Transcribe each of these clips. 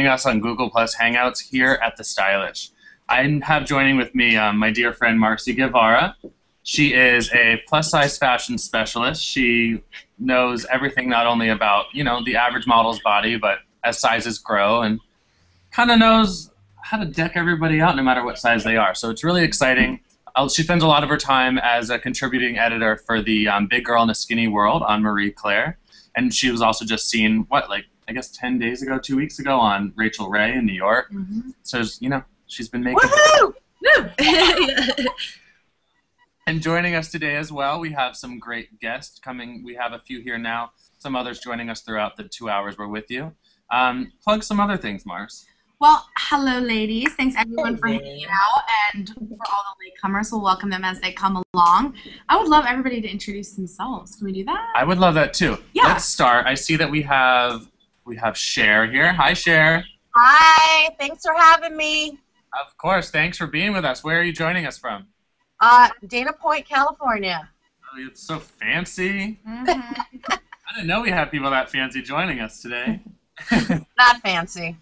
us on Google Plus Hangouts here at The Stylish. I have joining with me my dear friend MARCY GUEVARA. She is a plus-size fashion specialist. She knows everything not only about, the average model's body, but as sizes grow, and kind of knows how to deck everybody out no matter what size they are. So it's really exciting. She spends a lot of her time as a contributing editor for the Big Girl in a Skinny World on Marie Claire. And she was also just seen, I guess 10 days ago, 2 weeks ago on Rachel Ray in New York. Mm-hmm. So, she's been making... Woohoo! And joining us today as well, we have some great guests coming. We have a few here now. Some others joining us throughout the 2 hours we're with you. Plug some other things, Mars. Well, hello, ladies. Thanks, everyone, for hanging out. And for all the latecomers, we'll welcome them as they come along. I would love everybody to introduce themselves. Can we do that? I would love that, too. Yeah. Let's start. I see that we have Cher here. Hi, Cher. Hi. Thanks for having me. Of course. Thanks for being with us. Where are you joining us from? Dana Point, California. Oh, it's so fancy. Mm-hmm. I didn't know we had people that fancy joining us today. Not fancy.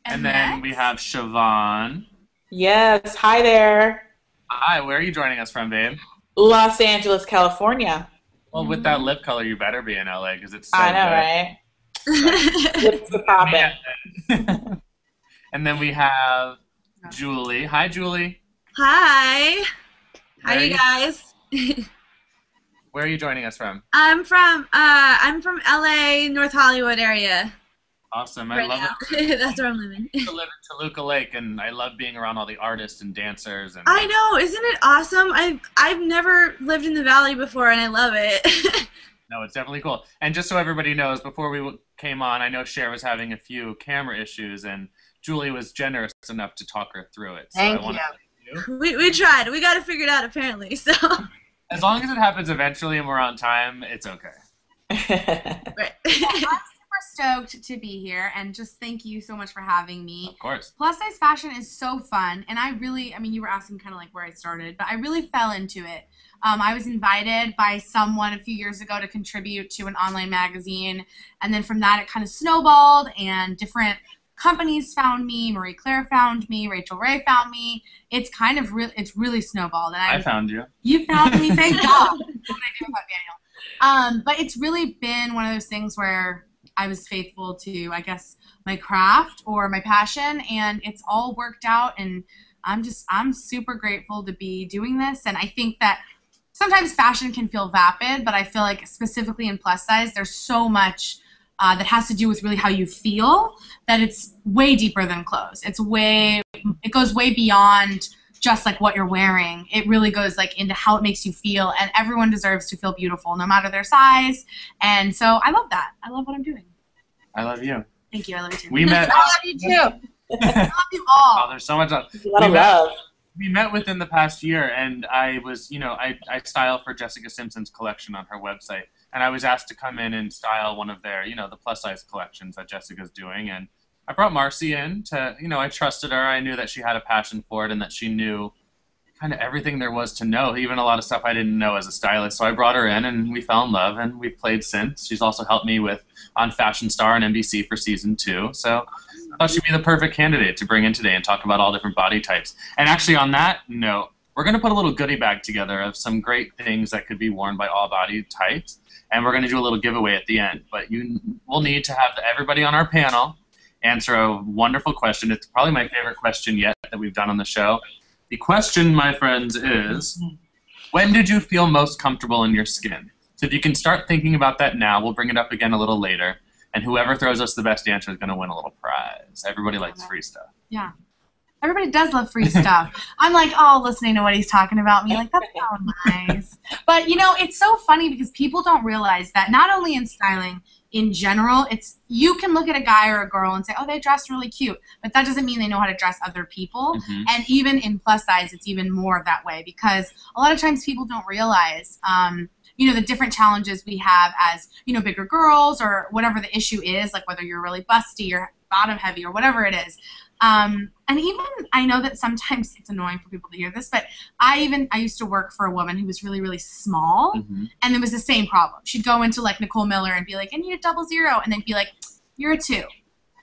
And then we have Siobhan. Yes, hi there. Hi, where are you joining us from, babe? Los Angeles, California. Well, with that lip color, you better be in LA because it's so I know, good. right? Lips are popping. And then we have Julie. Hi, Julie. Hi. How are you guys? Where are you joining us from? I'm from LA, North Hollywood area. Awesome. Right I love now. it. That's where I'm living. I live in Toluca Lake, and I love being around all the artists and dancers. And I know. Isn't it awesome? I've never lived in the Valley before, and I love it. No, it's definitely cool. And just so everybody knows, before we came on, I know Cher was having a few camera issues, and Julie was generous enough to talk her through it. So Thank I want you. to thank you. We tried. We got it figured out, apparently. So. As long as it happens eventually and we're on time, it's okay. Right. I'm super stoked to be here, and just thank you so much for having me. Of course. Plus size fashion is so fun, and you were asking kind of like where I started, but I really fell into it. I was invited by someone a few years ago to contribute to an online magazine, and then from that it kind of snowballed, and different companies found me. Marie Claire found me. Rachel Ray found me. It's kind of it's really snowballed. And I found you. You found me. Thank God. What did I do about Daniel? But it's really been one of those things where I was faithful to, I guess, my craft or my passion, and it's all worked out. And I'm super grateful to be doing this. And I think that sometimes fashion can feel vapid, but I feel like specifically in plus size, there's so much that has to do with really how you feel, that it's way deeper than clothes. It goes way beyond just like what you're wearing. It really goes like into how it makes you feel, and everyone deserves to feel beautiful no matter their size. And so I love that. I love what I'm doing. I love you. Thank you. I love you too. We met. I love you too. I love you all. Oh, there's so much love. A lot of love. We met within the past year, and I was, I style for Jessica Simpson's collection on her website. And I was asked to come in and style one of their, the plus-size collections that Jessica's doing. And I brought Marcy in to, I trusted her. I knew that she had a passion for it and that she knew kind of everything there was to know, even a lot of stuff I didn't know as a stylist. So I brought her in, and we fell in love, and we've played since. She's also helped me on Fashion Star and NBC for season 2. So I thought she'd be the perfect candidate to bring in today and talk about all different body types. And actually, on that note, we're going to put a little goodie bag together of some great things that could be worn by all body types. And we're going to do a little giveaway at the end. But we'll need to have everybody on our panel answer a wonderful question. It's probably my favorite question yet that we've done on the show. The question, my friends, is, when did you feel most comfortable in your skin? So if you can start thinking about that now, we'll bring it up again a little later. And whoever throws us the best answer is going to win a little prize. Everybody likes free stuff. Yeah. Everybody does love free stuff. I'm like, listening to what he's talking about me. Like, that's so nice. But, it's so funny because people don't realize that not only in styling, in general, you can look at a guy or a girl and say, oh, they dress really cute. But that doesn't mean they know how to dress other people. Mm-hmm. And even in plus size, it's even more that way because a lot of times people don't realize, the different challenges we have as, bigger girls or whatever the issue is, like whether you're really busty or bottom heavy or whatever it is. And even, I know that sometimes it's annoying for people to hear this, but I used to work for a woman who was really, really small, mm-hmm. and it was the same problem. She'd go into, like, Nicole Miller and be like, I need a 00, and they'd be like, you're a 2.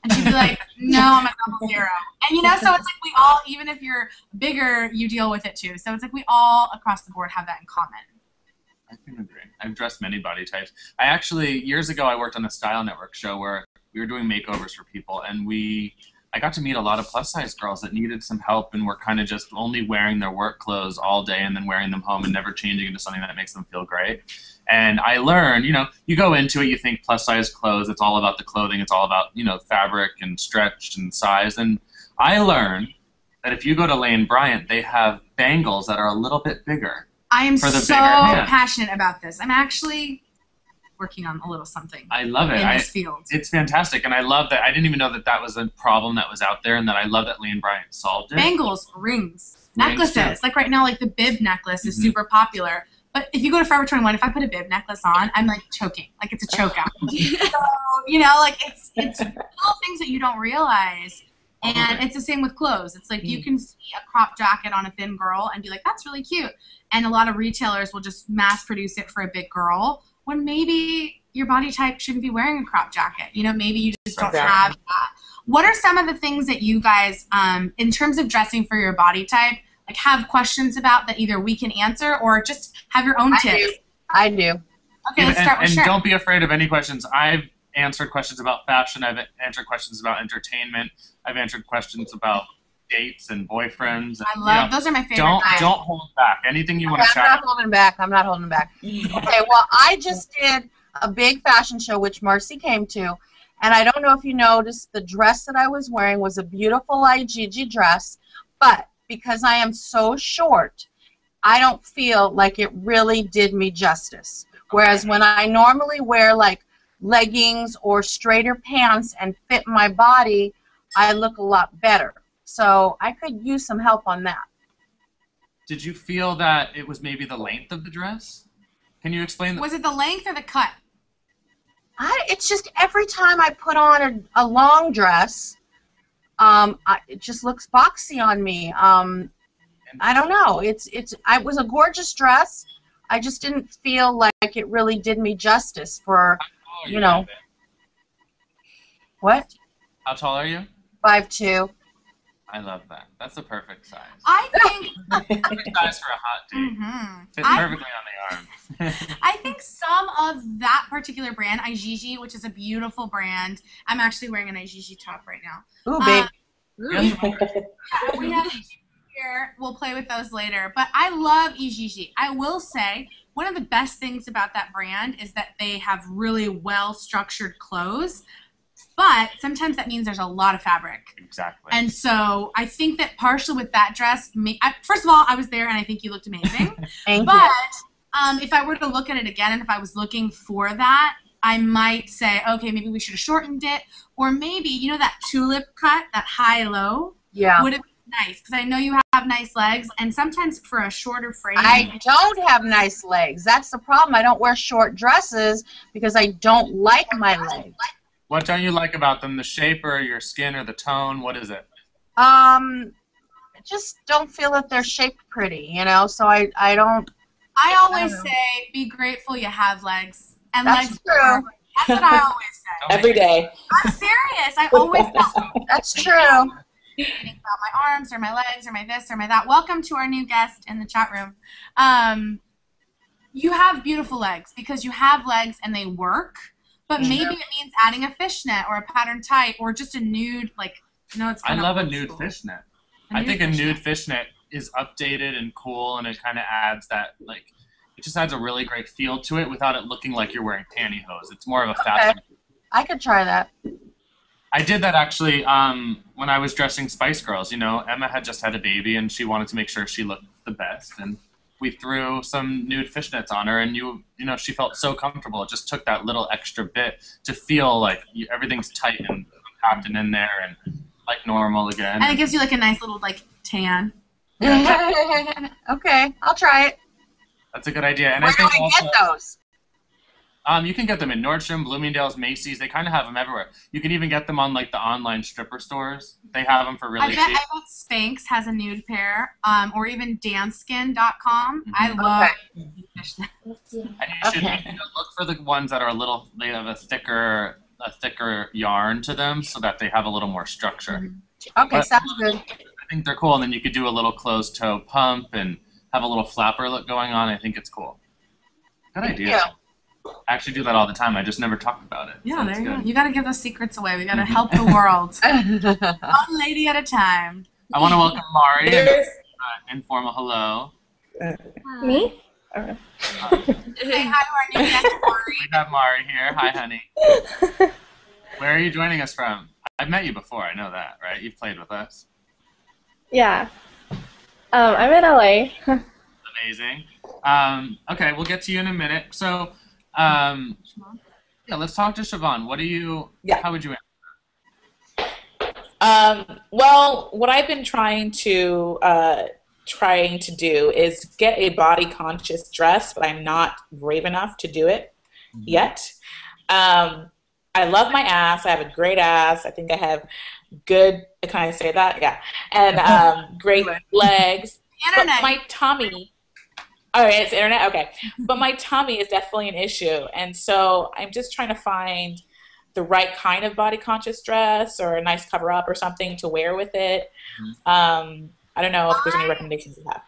And she'd be like, No, I'm a double zero. And so it's like we all, even if you're bigger, you deal with it too. So it's like we all across the board have that in common. I can agree. I've dressed many body types. I actually, years ago, I worked on a Style Network show where we were doing makeovers for people, and I got to meet a lot of plus-size girls that needed some help and were kind of just only wearing their work clothes all day and then wearing them home and never changing into something that makes them feel great. And I learned, you go into it, you think plus-size clothes, it's all about the clothing, it's all about, fabric and stretch and size. And I learned that if you go to Lane Bryant, they have bangles that are a little bit bigger. I am for the so bigger hand. passionate about this. I'm actually working on a little something. I love it. In this field. It's fantastic, and I love that. I didn't even know that was a problem that was out there, and that I love that Lane Bryant solved it. Bangles, rings, necklaces. Like right now, like the bib necklace is super popular. But if you go to Forever 21, if I put a bib necklace on, I'm like choking. Like it's a choke out. So, like it's little things that you don't realize. And it's the same with clothes. It's like you can see a crop jacket on a thin girl and be like, that's really cute. And a lot of retailers will just mass produce it for a big girl when maybe your body type shouldn't be wearing a crop jacket. Maybe you just don't have that. What are some of the things that you guys, in terms of dressing for your body type, like have questions about that either we can answer or just have your own tips? I do. Okay, let's start with Sharon. And don't be afraid of any questions. I've answered questions about fashion. I've answered questions about entertainment. I've answered questions about dates and boyfriends. I love those are my favorite. Don't hold back. Anything you want to chat. I'm not holding back. Okay, well, I just did a big fashion show which Marcy came to, and I don't know if you noticed the dress that I was wearing was a beautiful IGG dress, but because I am so short, I don't feel like it really did me justice. Whereas when I normally wear like leggings or straighter pants and fit my body, I look a lot better. So I could use some help on that. Did you feel that it was maybe the length of the dress? Can you explain that? Was it the length or the cut? It's just every time I put on a long dress, it just looks boxy on me. I don't know. It was a gorgeous dress. I just didn't feel like it really did me justice for, What? How tall are you? 5'2". I love that. That's the perfect size. I think Perfect size for a hot date. Fits perfectly on the arm. I think some of that particular brand, IGG, which is a beautiful brand. I'm actually wearing an IGG top right now. Ooh, babe. We have here. We'll play with those later. But I love IGG. I will say one of the best things about that brand is that they have really well-structured clothes. But sometimes that means there's a lot of fabric. Exactly. And so I think that partially with that dress, first of all, I was there and I think you looked amazing. Thank you. But if I were to look at it again and if I was looking for that, I might say, okay, maybe we should have shortened it. Or maybe, that tulip cut, that high-low, would have been nice. Because I know you have nice legs. And sometimes for a shorter frame. I don't have nice legs. That's the problem. I don't wear short dresses because I don't like my legs. What don't you like about them? The shape or your skin or the tone? What is it? I just don't feel that they're shaped pretty, so I don't. I always say, be grateful you have legs. And that's legs true. That's what I always say. Every day. I'm serious. I always tell That's true. About my arms or my legs or my this or my that. Welcome to our new guest in the chat room. You have beautiful legs because you have legs and they work. But maybe it means adding a fishnet or a pattern tight or just a nude, it's I love a nude fishnet. I think a nude fishnet is updated and cool, and it kind of adds that, it just adds a really great feel to it without it looking like you're wearing pantyhose. It's more of a fashion. I could try that. I did that actually when I was dressing Spice Girls. Emma had just had a baby, and she wanted to make sure she looked the best, and we threw some nude fishnets on her, and she felt so comfortable. It just took that little extra bit to feel like everything's tight and packed and in there and like normal again. And it gives you a nice little tan. Okay, I'll try it. That's a good idea. And Where I think do I also, get those? You can get them in Nordstrom, Bloomingdale's, Macy's. They kind of have them everywhere. You can even get them on the online stripper stores. They have them for really cheap. I bet Spanx has a nude pair, or even danskin.com. I love And you should look for the ones that are they have a thicker a thicker yarn to them so that they have a little more structure. Okay, But sounds good. I think they're cool, and then you could do a little closed toe pump and have a little flapper look going on. I think it's cool. Good idea. Yeah. I actually do that all the time. I just never talk about it. Yeah, So there it's you go. good. You got to give those secrets away. We got to help the world. One lady at a time. I want to welcome Mari and There's informal hello. Me? Say hi to our new guest, Mari. We have Mari here. Hi, honey. Where are you joining us from? I've met you before. I know that, right? You've played with us. Yeah. I'm in LA. Amazing. Okay, we'll get to you in a minute. So, yeah, let's talk to Siobhan. What do you? Yeah. How would you? Well, what I've been trying to do is get a body conscious dress, but I'm not brave enough to do it yet. I love my ass. I have a great ass. I think I have good. Can I say that? Yeah. And great legs. But Internet. my tummy. All right, it's internet. Okay, but my tummy is definitely an issue, and so I'm just trying to find the right kind of body conscious dress or a nice cover up or something to wear with it. I don't know if there's any recommendations you have.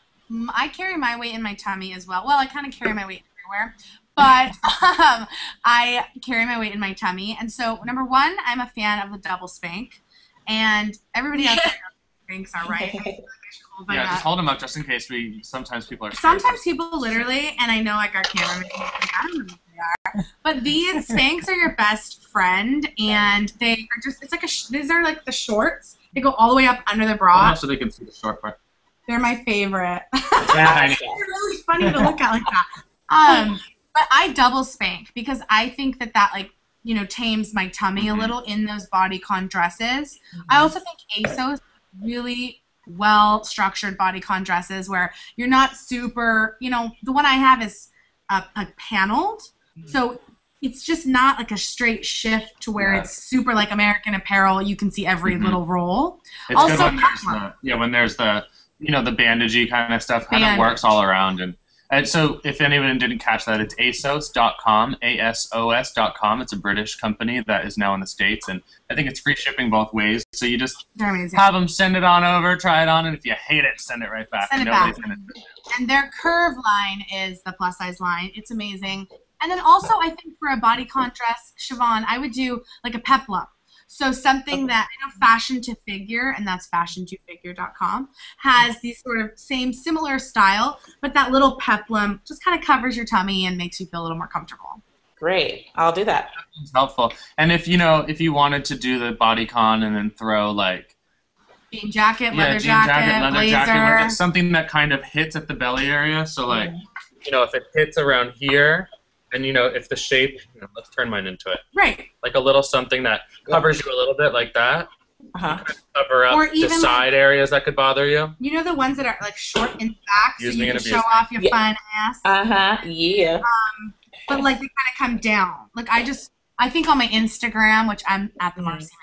I carry my weight in my tummy as well. Well, I kind of carry my weight everywhere, but I carry my weight in my tummy. And so, number one, I'm a fan of the double spank, and everybody else spanks are right. Yeah, just hold them up just in case sometimes people are Sometimes people literally, and I know like our cameraman, like, I don't know who they are, but these Spanx are your best friend, and they are just, it's like these are like the shorts. They go all the way up under the bra. so they can see the short part. They're my favorite. Yeah, They're really funny to look at like that. But I double spank because I think that like, you know, tames my tummy a little in those bodycon dresses. I also think ASOS really well-structured bodycon dresses where you're not super, you know, the one I have is paneled, so it's just not like a straight shift to where it's super like American Apparel. You can see every little roll. It's Also, good when there's the you know, the bandagey kind of stuff kind of works all around. And so if anyone didn't catch that, it's ASOS.com, ASOS.com. It's a British company that is now in the States, and I think it's free shipping both ways. So you just have them send it on over, try it on, and if you hate it, send it right back. Send it back. And their curve line is the plus size line. It's amazing. And then also, I think for a bodycon dress, Siobhan, I would do like a peplum. So something that, I know Fashion to Figure, and that's fashiontofigure.com, has these sort of similar style, but that little peplum just kind of covers your tummy and makes you feel a little more comfortable. Great. I'll do that. It's helpful. And if you wanted to do the bodycon and then throw like jean jacket, leather jacket, blazer, something that kind of hits at the belly area. So like, you know, if it hits around here, and you know, if the shape, you know, let's turn mine into it. Right. Like a little something that covers you a little bit like that. Cover up or even the side areas that could bother you. You know the ones that are like short in the back, so you can show off your fun ass. Yeah. But like they kind of come down. Like I think on my Instagram, which I'm at the Marcy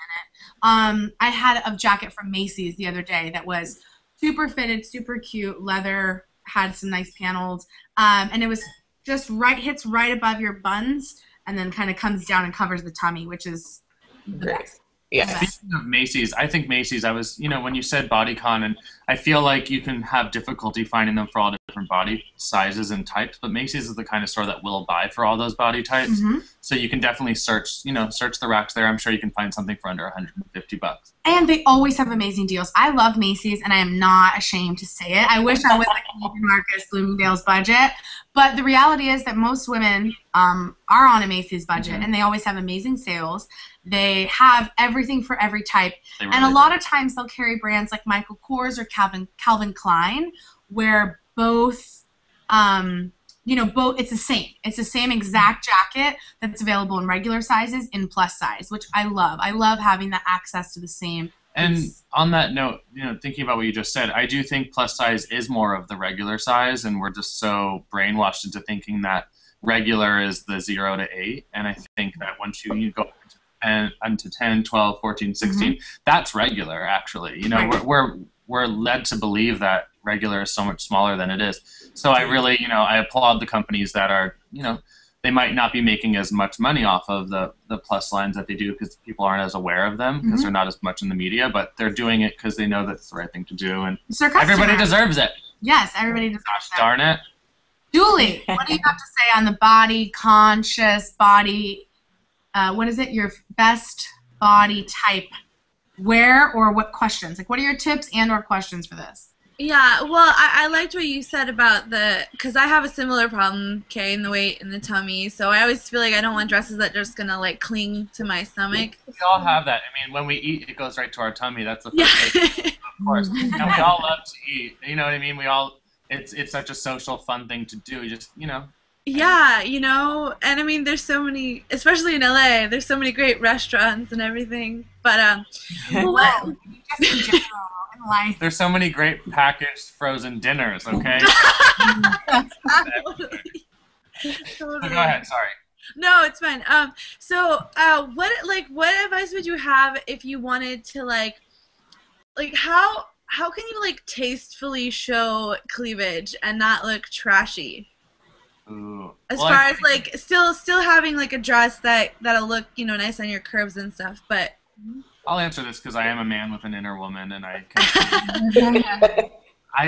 Minute, I had a jacket from Macy's the other day that was super fitted, super cute, leather, had some nice panels, and it was just hits right above your buns, and then kind of comes down and covers the tummy, which is the best. Yeah. Speaking of Macy's, I think Macy's, I was, you know, when you said bodycon, and I feel like you can have difficulty finding them for all different body sizes and types, but Macy's is the kind of store that will buy for all those body types. So you can definitely search the racks there. I'm sure you can find something for under $150. And they always have amazing deals. I love Macy's, and I am not ashamed to say it. I wish I was like Marcus Bloomingdale's budget, but the reality is that most women are on a Macy's budget, and they always have amazing sales. They have everything for every type, and a lot of times they'll carry brands like Michael Kors or Calvin Klein, where both, it's the same. It's the same exact jacket that's available in regular sizes in plus size, which I love. I love having that access to the same. And on that note, you know, thinking about what you just said, I do think plus size is more of the regular size, and we're just so brainwashed into thinking that regular is the 0 to 8, and I think that once you go into 10, 12, 14, 16, that's regular, actually. You know, we're led to believe that regular is so much smaller than it is. So I really, you know, I applaud the companies that are, you know, they might not be making as much money off of the plus lines that they do because people aren't as aware of them because they're not as much in the media, but they're doing it because they know that's the right thing to do, and everybody deserves it. Yes, everybody deserves Gosh it. darn it. Julie, what do you have to say on the body conscious body? What is it? Your best body type? Where or what questions? Like, what are your tips and or questions for this? Yeah, well, I liked what you said about because I have a similar problem carrying the weight in the tummy, so I always feel like I don't want dresses that are just going to, like, cling to my stomach. We all have that. I mean, when we eat, it goes right to our tummy. That's the first thing, of course. And we all love to eat. You know what I mean? It's such a social, fun thing to do. Just, you know. Yeah, you know, and I mean, there's so many, especially in LA, there's so many great restaurants and everything, but, what? Life. There's so many great packaged frozen dinners, okay? Totally. So go ahead, sorry. No, it's fine. What advice would you have if you wanted to, like how can you, like, tastefully show cleavage and not look trashy? Ooh. As far as, like, still having, like, a dress that'll look, you know, nice on your curves and stuff, but... I'll answer this because I am a man with an inner woman, and I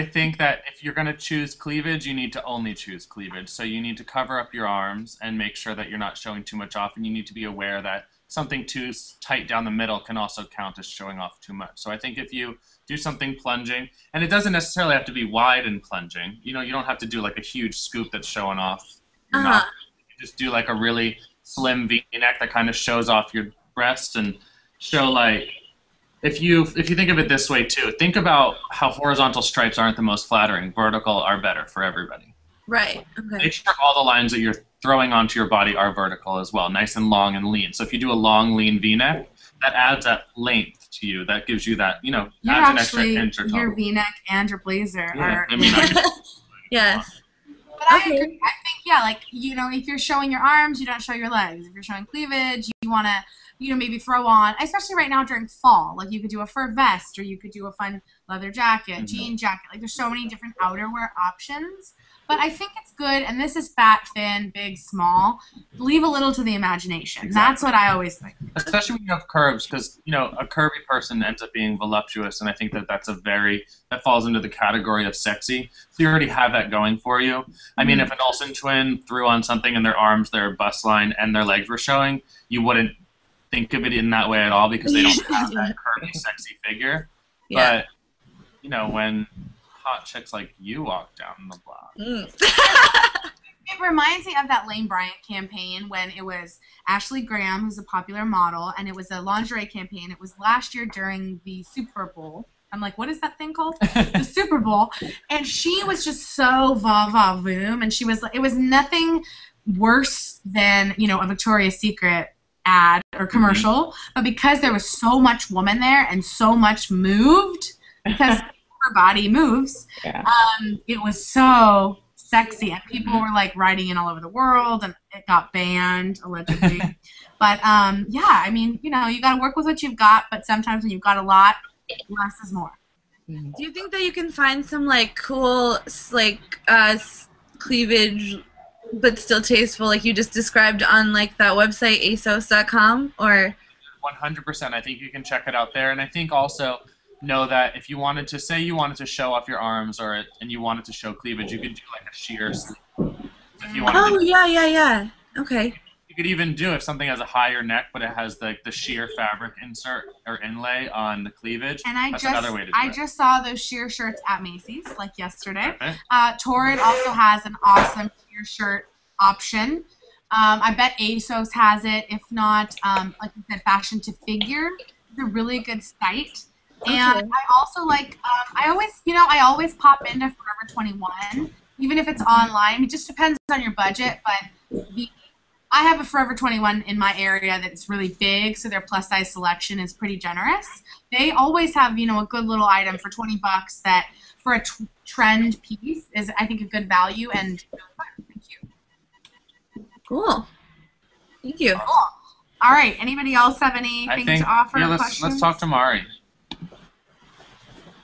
think that if you're going to choose cleavage, you need to only choose cleavage. So you need to cover up your arms and make sure that you're not showing too much off, and you need to be aware that something too tight down the middle can also count as showing off too much. So I think if you do something plunging, and it doesn't necessarily have to be wide and plunging. You know, you don't have to do like a huge scoop that's showing off your mouth. You just do like a really slim V-neck that kind of shows off your breast and show, like, if you think of it this way too, think about how horizontal stripes aren't the most flattering. Vertical are better for everybody. Right. Okay. Make sure all the lines that you're throwing onto your body are vertical as well, nice and long and lean. So if you do a long, lean V-neck, that adds that length to you. That gives you that, you know, adds an extra inch or your V-neck and your blazer are... I mean, yes. But I agree. I think, yeah, like, you know, if you're showing your arms, you don't show your legs. If you're showing cleavage, you want to, you know, maybe throw on, especially right now during fall, like you could do a fur vest or you could do a fun leather jacket, jean jacket. Like, there's so many different outerwear options. But I think it's good, and this is fat, thin, big, small. Leave a little to the imagination. Exactly. That's what I always think. Especially when you have curves, because, you know, a curvy person ends up being voluptuous, and I think that that falls into the category of sexy. So you already have that going for you. I mean, if an Olsen twin threw on something and their arms, their bust line, and their legs were showing, you wouldn't think of it in that way at all because they don't have that curvy, sexy figure. Yeah. But, you know, when hot chicks like you walk down the block. It reminds me of that Lane Bryant campaign when it was Ashley Graham, who's a popular model, and it was a lingerie campaign. It was last year during the Super Bowl. I'm like, what is that thing called? The Super Bowl. And she was just so va-va-voom, and it was nothing worse than, you know, a Victoria's Secret ad or commercial, but because there was so much woman there and so much moved, because her body moves, it was so sexy, and people were like writing in all over the world, and it got banned allegedly. But yeah, I mean, you know, you got to work with what you've got, but sometimes when you've got a lot, less is more. Do you think that you can find some, like, cool, like, cleavage but still tasteful, like you just described on, like, that website asos.com, or? 100%. I think you can check it out there, and I think also know that if you wanted to, say you wanted to show off your arms and you wanted to show cleavage, you could do like a sheer sleeve. If you wanted yeah. Okay. You could even do, if something has a higher neck but it has the sheer fabric insert or inlay on the cleavage, and that's another way to do it. I just saw those sheer shirts at Macy's, like yesterday. Torrid also has an awesome sheer shirt option. I bet ASOS has it. If not, like you said, Fashion to Figure is a really good site. And I also like, I always pop into Forever 21, even if it's online. It just depends on your budget, but I have a Forever 21 in my area that's really big, so their plus size selection is pretty generous. They always have, you know, a good little item for $20 that for a trend piece is, I think, a good value. And thank you. Cool. Thank you. Cool. All right. Anybody else have anything to offer? Yeah, let's talk to Mari.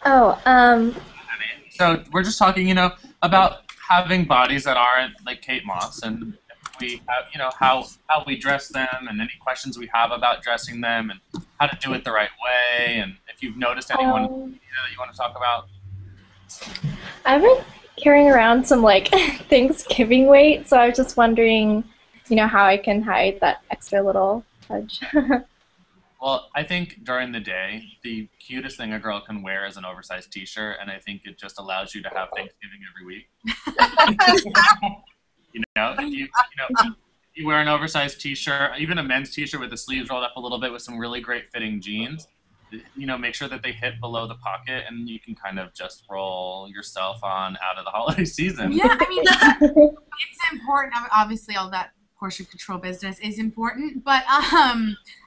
Oh, So we're just talking, you know, about having bodies that aren't like Kate Moss, and how we dress them, and any questions we have about dressing them, and how to do it the right way, and if you've noticed anyone that you want to talk about. I've been carrying around some like Thanksgiving weight, so I was just wondering, how I can hide that extra little fudge. Well, I think during the day, the cutest thing a girl can wear is an oversized T-shirt, and I think it just allows you to have Thanksgiving every week. You wear an oversized T-shirt, even a men's T-shirt with the sleeves rolled up a little bit with some really great fitting jeans. Make sure that they hit below the pocket, and you can kind of just roll yourself on out of the holiday season. Yeah, I mean, it's important. Obviously, all that portion control business is important, but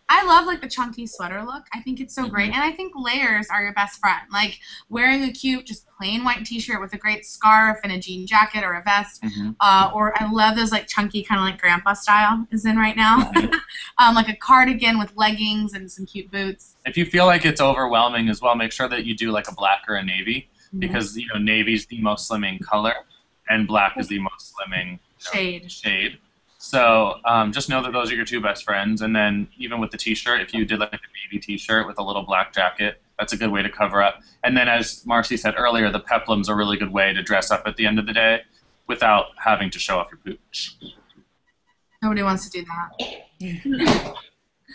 I love like the chunky sweater look. I think it's so great, and I think layers are your best friend. Like wearing a cute, just plain white T-shirt with a great scarf and a jean jacket or a vest, or I love those like chunky, kind of like grandpa style is in right now, like a cardigan with leggings and some cute boots. If you feel like it's overwhelming as well, make sure that you do like a black or a navy, because navy's the most slimming color, and black is the most slimming shade. So just know that those are your two best friends. And then even with the T-shirt, if you did like a navy T-shirt with a little black jacket, that's a good way to cover up. And then as Marcy said earlier, the peplum's a really good way to dress up at the end of the day without having to show off your pooch. Nobody wants to do that.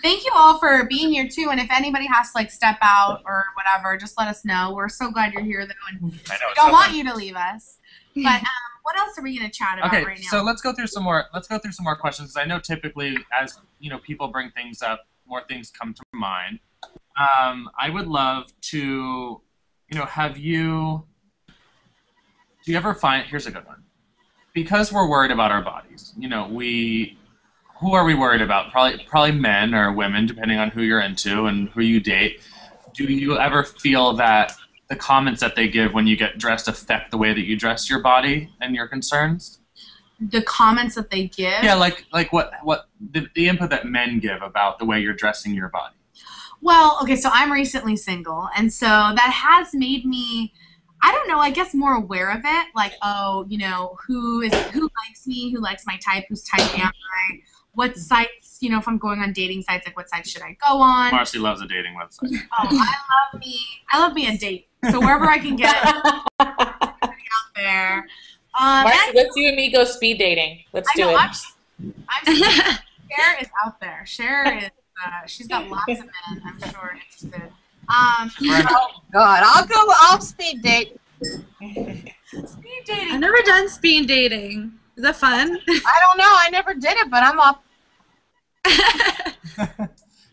Thank you all for being here too. And if anybody has to like step out or whatever, just let us know. We're so glad you're here though, and we don't want you to leave us. But what else are we going to chat about right now? So let's go through some more. Let's go through some more questions. I know typically, as people bring things up, more things come to mind. I would love to, have you. Do you ever find? Here's a good one. Because we're worried about our bodies. Who are we worried about? Probably men or women, depending on who you're into and who you date. Do you ever feel that the comments that they give when you get dressed affect the way that you dress your body and your concerns? The comments that they give? Yeah, like what the input that men give about the way you're dressing your body. Well, okay, so I'm recently single, and so that has made me, I don't know, I guess more aware of it. Like, who likes me, who likes my type, whose type am I, what sites, if I'm going on dating sites, like what sites should I go on? Marcy loves a dating website. Oh, I love me a date. So wherever I can get it, out there. Marcy, let's you and me go speed dating. Let's do it. Cher is out there. Cher is, she's got lots of men, I'm sure, interested. Oh, God. I'll speed date. Speed dating. I've never done speed dating. Is that fun? I don't know. I never did it, but I'm up.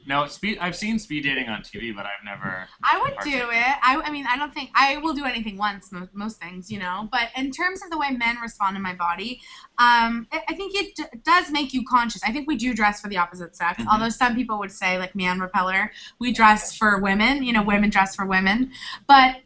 No, I've seen speed dating on TV, but I've never. I would do it. I mean, I don't think I will do anything once. Most things, But in terms of the way men respond to my body, I think it does make you conscious. I think we do dress for the opposite sex. Although some people would say, like man repeller, we dress for women. Women dress for women. But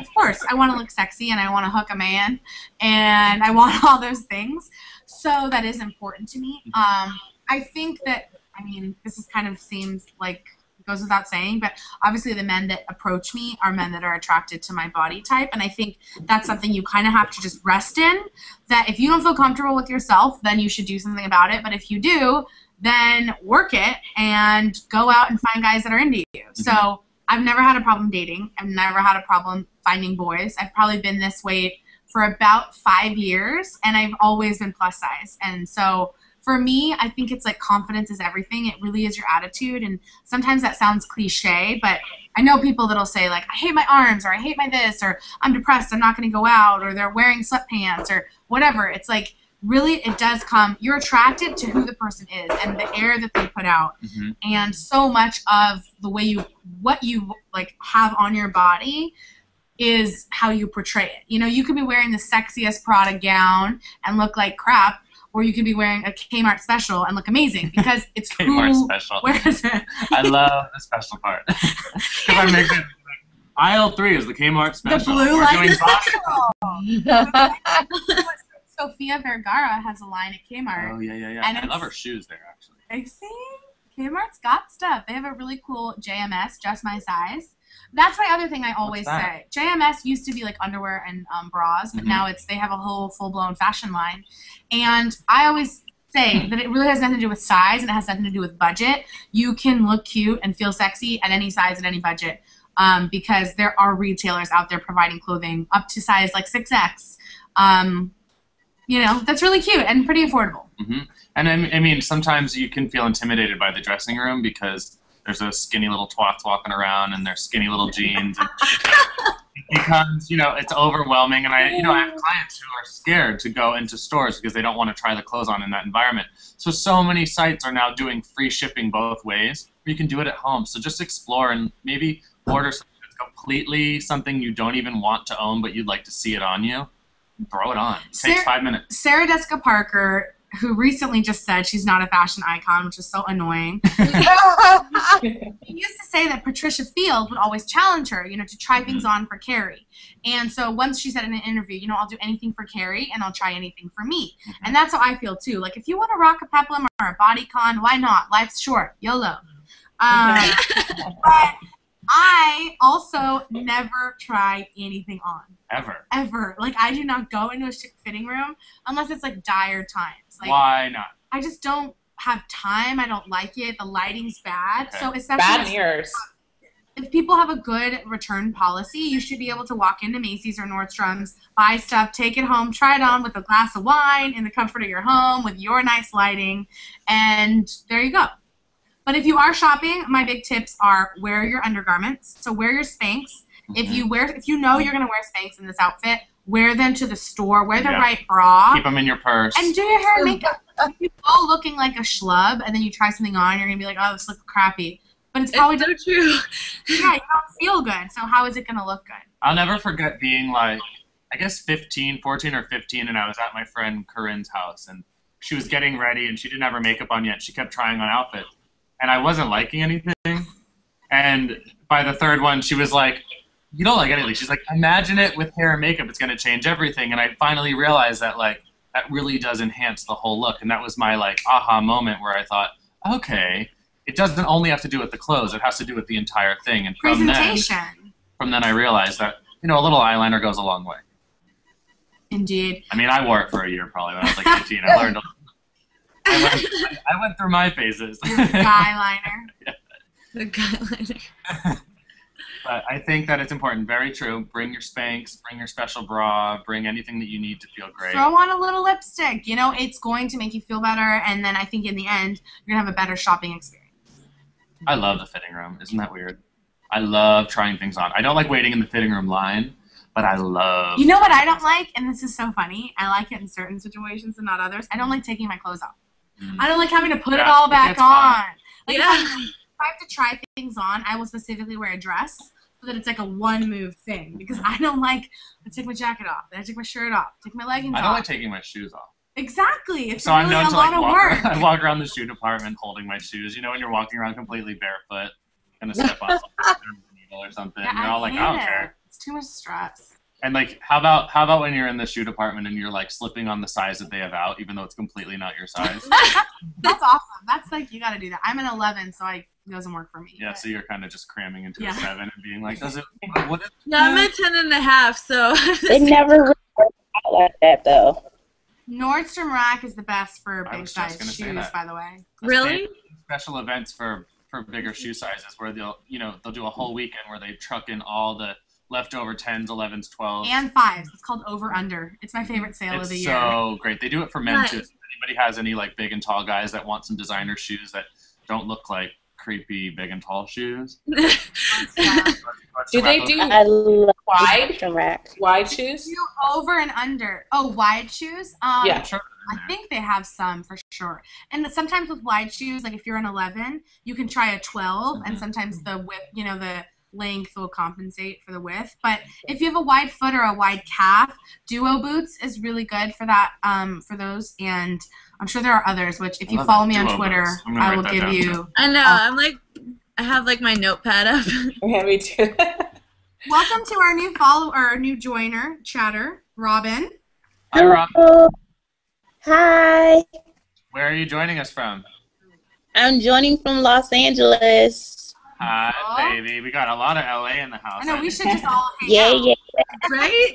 of course, I want to look sexy and I want to hook a man and I want all those things. So that is important to me. I think that. I mean, this kind of seems like it goes without saying, but obviously the men that approach me are men that are attracted to my body type, and I think that's something you kind of have to just rest in, that if you don't feel comfortable with yourself, then you should do something about it, but if you do, then work it and go out and find guys that are into you. So I've never had a problem dating. I've never had a problem finding boys. I've probably been this weight for about 5 years, and I've always been plus size, and so for me, I think it's like confidence is everything. It really is your attitude, and sometimes that sounds cliche, but I know people that'll say like, I hate my arms, or I hate my this, or I'm depressed, I'm not going to go out, or they're wearing sweatpants, or whatever. It's like, really, it does come, you're attracted to who the person is and the air that they put out, and so much of the way what you like have on your body is how you portray it. You could be wearing the sexiest Prada gown and look like crap, or you could be wearing a Kmart special and look amazing because it's Kmart special. Wears it. I love the special part. If I make it, aisle 3 is the Kmart special. The blue light special. Sofia Vergara has a line at Kmart. Oh yeah. And I love her shoes there actually. I see. Kmart's got stuff. They have a really cool JMS, just my size. That's my other thing I always say. JMS used to be like underwear and bras, but now they have a whole full-blown fashion line. And I always say that it really has nothing to do with size and it has nothing to do with budget. You can look cute and feel sexy at any size and any budget, because there are retailers out there providing clothing up to size like 6X. You know, that's really cute and pretty affordable. Mm-hmm. And I mean, sometimes you can feel intimidated by the dressing room because there's those skinny little twats walking around and their skinny little jeans. And it becomes, you know, it's overwhelming. And I have clients who are scared to go into stores because they don't want to try the clothes on in that environment. So many sites are now doing free shipping both ways. You can do it at home. So just explore and maybe order something that's completely something you don't even want to own, but you'd like to see it on you. Throw it on. It takes 5 minutes. Sarah Jessica Parker, who recently just said she's not a fashion icon, which is so annoying. She used to say that Patricia Field would always challenge her, you know, to try things on for Carrie. And so once she said in an interview, you know, I'll do anything for Carrie and I'll try anything for me. And that's how I feel too. Like if you want to rock a peplum or a bodycon, why not? Life's short. YOLO. But I also never try anything on. Ever. Like, I do not go into a chic fitting room unless it's, like, dire times. Like, why not? I just don't have time. I don't like it. The lighting's bad. Okay. So especially Bad mirrors. If people have a good return policy, you should be able to walk into Macy's or Nordstrom's, buy stuff, take it home, try it on with a glass of wine in the comfort of your home with your nice lighting, and there you go. But if you are shopping, my big tips are wear your undergarments. So wear your Spanx. If you know you're gonna wear Spanx in this outfit, wear them to the store. Wear the right bra. Keep them in your purse. And do your hair and makeup. If you go looking like a schlub and then you try something on, you're gonna be like, oh, this looks crappy. But it's probably so true. Yeah, you don't feel good. So how is it gonna look good? I'll never forget being like, I guess 14 or 15, and I was at my friend Corinne's house, and she was getting ready, and she didn't have her makeup on yet. She kept trying on outfits, and I wasn't liking anything. And by the third one, she was like, you don't like anything. She's like, imagine it with hair and makeup. It's going to change everything. And I finally realized that, like, that really does enhance the whole look. And that was my, like, aha moment where I thought, okay, it doesn't only have to do with the clothes. It has to do with the entire thing. And from then I realized that, you know, a little eyeliner goes a long way. Indeed. I mean, I wore it for a year probably when I was like 18. I learned. I went through my phases. The guy liner. Yeah. The guy liner. But I think that it's important. Very true. Bring your Spanx, bring your special bra, bring anything that you need to feel great. Throw on a little lipstick. You know, it's going to make you feel better, and then I think in the end, you're going to have a better shopping experience. I love the fitting room. Isn't that weird? I love trying things on. I don't like waiting in the fitting room line, but I love... You know what I don't like? And this is so funny. I like it in certain situations and not others. I don't like taking my clothes off. I don't like having to put it all back on. Like, if I have to try things on, I will specifically wear a dress so that it's like a one-move thing. Because I don't like, I take my jacket off, then I take my shirt off, take my leggings off. I don't like taking my shoes off. Exactly. It's so really I'm known a to lot like of work. I walk around the shoe department holding my shoes. You know when you're walking around completely barefoot, gonna step on a needle or something. Yeah, you're all like, I don't care. It's too much stress. And like, how about when you're in the shoe department and you're like slipping on the size that they have out, even though it's completely not your size? That's awesome. That's like, you got to do that. I'm an 11, so it doesn't work for me. Yeah, so you're kind of just cramming into a 7 and being like, does it? What is No, I'm at 10.5, so. They never really work out like that though. Nordstrom Rack is the best for I big was just size gonna say shoes, that. by the way. Really? Special events for bigger shoe sizes where they'll do a whole weekend where they truck in all the leftover 10s, 11s, 12s. And 5s. It's called Over Under. It's my favorite sale of the year. It's so great. They do it for men too. If anybody has any like big and tall guys that want some designer shoes that don't look like creepy big and tall shoes. Do they do I love wide shoes? Do over and under. Oh, wide shoes? Yeah. I think they have some for sure. And sometimes with wide shoes, like if you're an 11, you can try a 12, and sometimes the width, you know, the length will compensate for the width. But if you have a wide foot or a wide calf, Duo Boots is really good for that, for those. And I'm sure there are others, which if you follow me on Twitter, I will give you. I know. I'm like, I have like my notepad up. Yeah, me too. Welcome to our new follower, our new joiner, chatter, Robin. Hi, Rob. Hi. Where are you joining us from? I'm joining from Los Angeles. Hi, baby. We got a lot of LA in the house. I know, we should just all hang out. Yeah. Right?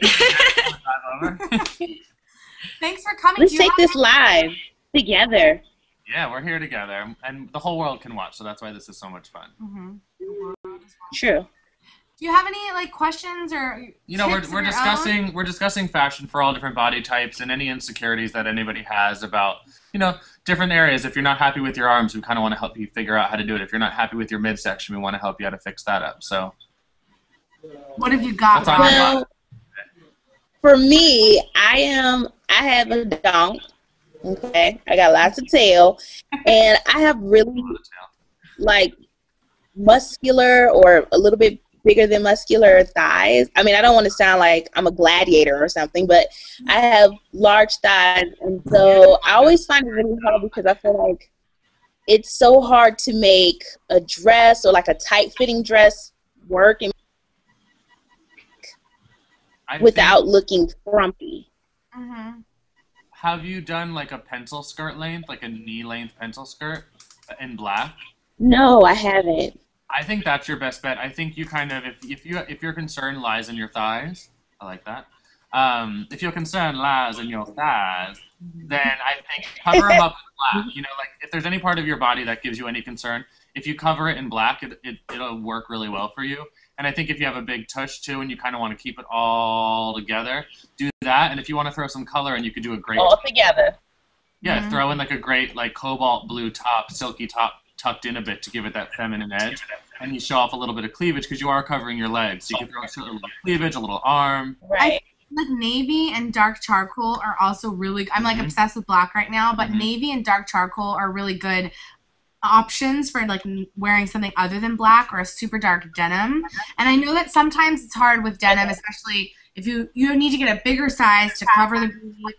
Thanks for coming. Let's take this live. together. Yeah, we're here together, and the whole world can watch, so that's why this is so much fun. True. Do you have any like questions or we're discussing fashion for all different body types and any insecurities that anybody has about different areas. If you're not happy with your arms, we kind of want to help you figure out how to do it. If you're not happy with your midsection, we want to help you how to fix that up. So what have you got? Well, for me, I have a donk. Okay, I got lots of tail, and I have really like muscular or a little bit bigger than muscular thighs. I mean, I don't want to sound like I'm a gladiator or something, but I have large thighs, and so I always find it really hard because I feel like it's so hard to make a dress or like a tight-fitting dress work and without looking frumpy. Have you done like a pencil skirt length, like a knee-length pencil skirt in black? No, I haven't. I think that's your best bet. I think you kind of, if your concern lies in your thighs, I like that. If your concern lies in your thighs, then I think cover them up in black. Like if there's any part of your body that gives you any concern, if you cover it in black, it'll work really well for you. And I think if you have a big tush too, and you kind of want to keep it all together, do that. And if you want to throw some color, and you could do a great all together. Yeah, throw in like a great like cobalt blue top, silky top, tucked in a bit to give it that feminine edge, and you show off a little bit of cleavage because you are covering your legs. So you can throw a little cleavage, a little arm. Right. Like navy and dark charcoal are also really. I'm like obsessed with black right now, but navy and dark charcoal are really good options for like wearing something other than black or a super dark denim. And I know that sometimes it's hard with denim, especially if you need to get a bigger size to cover the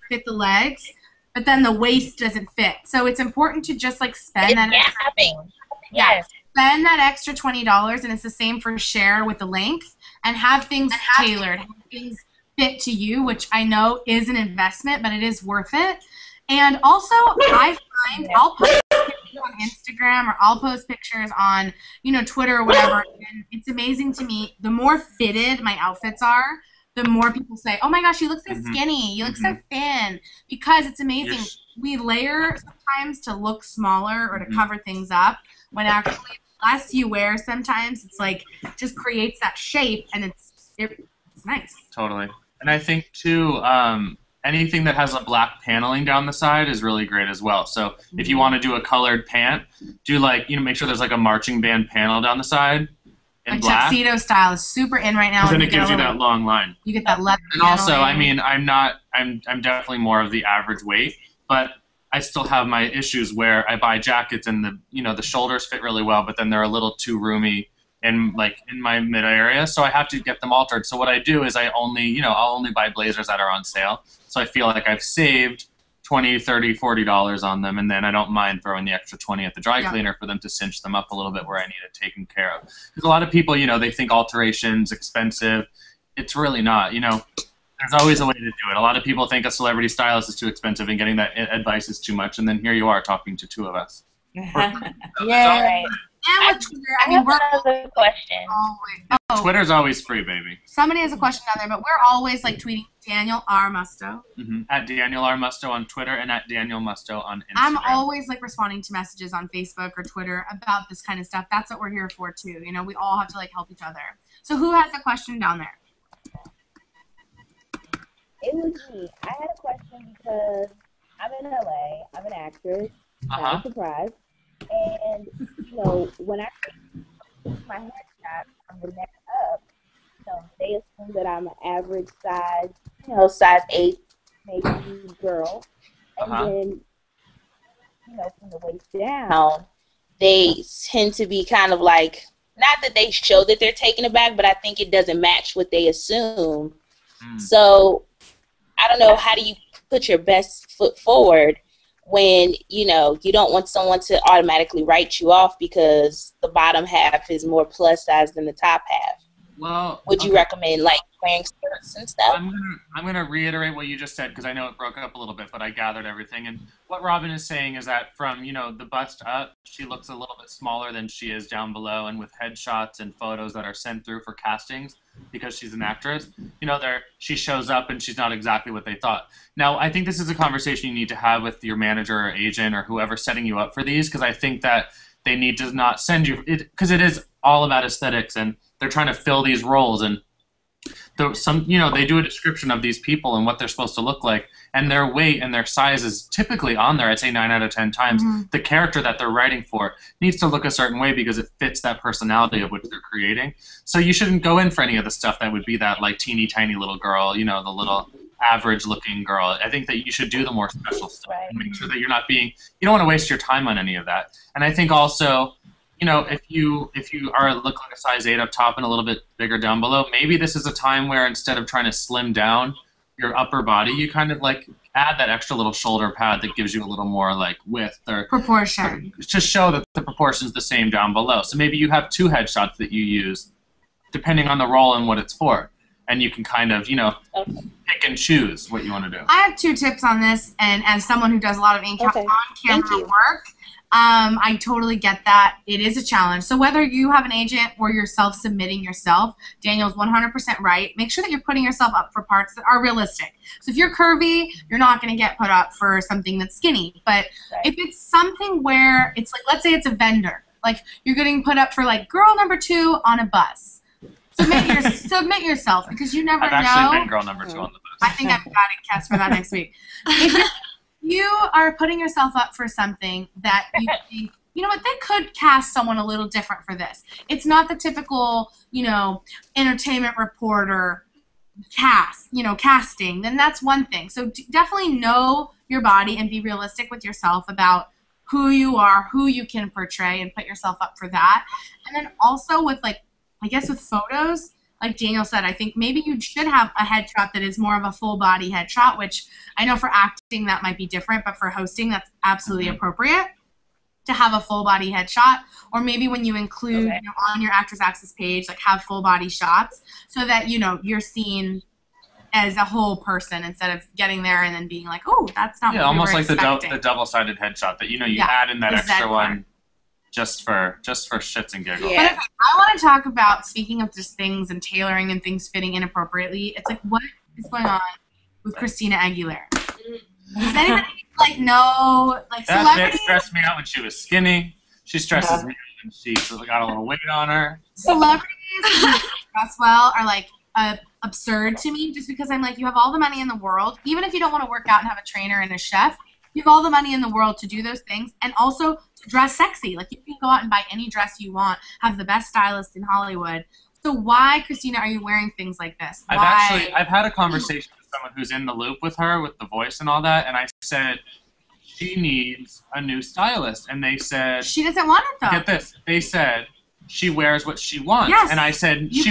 fit the legs, but then the waist doesn't fit. So it's important to just like spend that spend that extra $20, and it's the same for share with the length, and have things tailored, have things fit to you, which I know is an investment, but it is worth it. And also, I find I'll post pictures on Instagram or I'll post pictures on, Twitter or whatever, and it's amazing to me. The more fitted my outfits are, the more people say, "Oh my gosh, you look so skinny, you look so thin," because it's amazing. We layer sometimes to look smaller or to cover things up, when actually less you wear, sometimes it's like just creates that shape, and it's nice. Totally. And I think too, anything that has a black paneling down the side is really great as well. So if you want to do a colored pant, do like make sure there's like a marching band panel down the side in black. Tuxedo style is super in right now. Because then it gives you that long line. You get that leather. And also, I mean, I'm definitely more of the average weight, but I still have my issues where I buy jackets and the shoulders fit really well, but then they're a little too roomy in my mid area, so I have to get them altered. So what I do is I'll only buy blazers that are on sale. So I feel like I've saved $20, $30, $40 on them, and then I don't mind throwing the extra $20 at the dry cleaner for them to cinch them up a little bit where I need it taken care of. Because a lot of people, they think alteration's expensive. It's really not. There's always a way to do it. A lot of people think a celebrity stylist is too expensive and getting that advice is too much, and then here you are talking to two of us. Yeah. And with Twitter, I have another question. Twitter's always free, baby. Somebody has a question down there, but we're always like tweeting Daniel R. Musto. At Daniel R. Musto on Twitter and at Daniel Musto on Instagram. I'm always like responding to messages on Facebook or Twitter about this kind of stuff. That's what we're here for too. We all have to like help each other. So who has a question down there? It was me. I had a question because I'm in LA. I'm an actress. Not a surprise. And, when I take my headshot from the neck up, they assume that I'm an average size, size 8, maybe girl. And then, from the waist down, they tend to be kind of like, not that they show that they're taken aback, but I think it doesn't match what they assume. So, I don't know, how do you put your best foot forward when, you don't want someone to automatically write you off because the bottom half is more plus size than the top half? Well, would you recommend like wearing skirts and stuff? I'm gonna reiterate what you just said because I know it broke up a little bit, but I gathered everything. And what Robin is saying is that from the bust up, she looks a little bit smaller than she is down below. And with headshots and photos that are sent through for castings, because she's an actress, you know, she shows up and she's not exactly what they thought. Now, I think this is a conversation you need to have with your manager or agent or whoever's setting you up for these, because I think that they need to not send you, because it is all about aesthetics, and they're trying to fill these roles, and they do a description of these people and what they're supposed to look like, and their weight and their size is typically on there. I'd say 9 out of 10 times. The character that they're writing for needs to look a certain way because it fits that personality of which they're creating. So you shouldn't go in for any of the stuff that would be that like teeny tiny little girl, you know, the little average looking girl. I think that you should do the more special stuff and make sure that you're not being, you don't want to waste your time on any of that. And I think also, you know, if you look like a size 8 up top and a little bit bigger down below, maybe this is a time where instead of trying to slim down your upper body, you kind of like add that extra little shoulder pad that gives you a little more like width or proportion to show that the proportion's the same down below. So maybe you have 2 headshots that you use depending on the role and what it's for, and you can kind of, you know, pick and choose what you want to do. I have 2 tips on this, and as someone who does a lot of on-camera work, I totally get that. It is a challenge. So whether you have an agent or you're self-submitting yourself, Daniel's 100% right. Make sure that you're putting yourself up for parts that are realistic. So if you're curvy, you're not going to get put up for something that's skinny. But if it's something where it's like, let's say it's a vendor, like you're getting put up for like girl number 2 on a bus. Submit yourself, because you never know. I've actually been girl number 2 on the bus. I think I've got it, Cass, for that next week. You are putting yourself up for something that you think, you know what, they could cast someone a little different for this. It's not the typical, you know, entertainment reporter casting. Then that's one thing. So definitely know your body and be realistic with yourself about who you are, who you can portray, and put yourself up for that. And then also with, like, I guess with photos, like Daniel said, I think maybe you should have a headshot that is more of a full body headshot, which I know for acting that might be different, but for hosting that's absolutely appropriate to have a full body headshot. Or maybe when you include you know, on your Actors Access page, like have full body shots so that, you know, you're seen as a whole person instead of getting there and then being like, oh, that's not what we were almost like expecting. the double-sided headshot that, you know, you add in that extra one. Just for shits and giggles. Yeah. But okay, I want to talk about, speaking of just things and tailoring and things fitting inappropriately, it's like, what is going on with Christina Aguilera? Does anybody like know, like, that celebrities? Bitch stressed me out when she was skinny. She stresses me out when she's got a little weight on her. Celebrities who dress well are like absurd to me, just because I'm like, you have all the money in the world, even if you don't want to work out and have a trainer and a chef, you have all the money in the world to do those things, and also to dress sexy. Like, you can go out and buy any dress you want, have the best stylist in Hollywood. So why, Christina, are you wearing things like this? Why? I've had a conversation with someone who's in the loop with her, with the voice and all that, and I said, she needs a new stylist. And they said... She doesn't want it, though. Get this. They said, she wears what she wants. Yes, and I said, she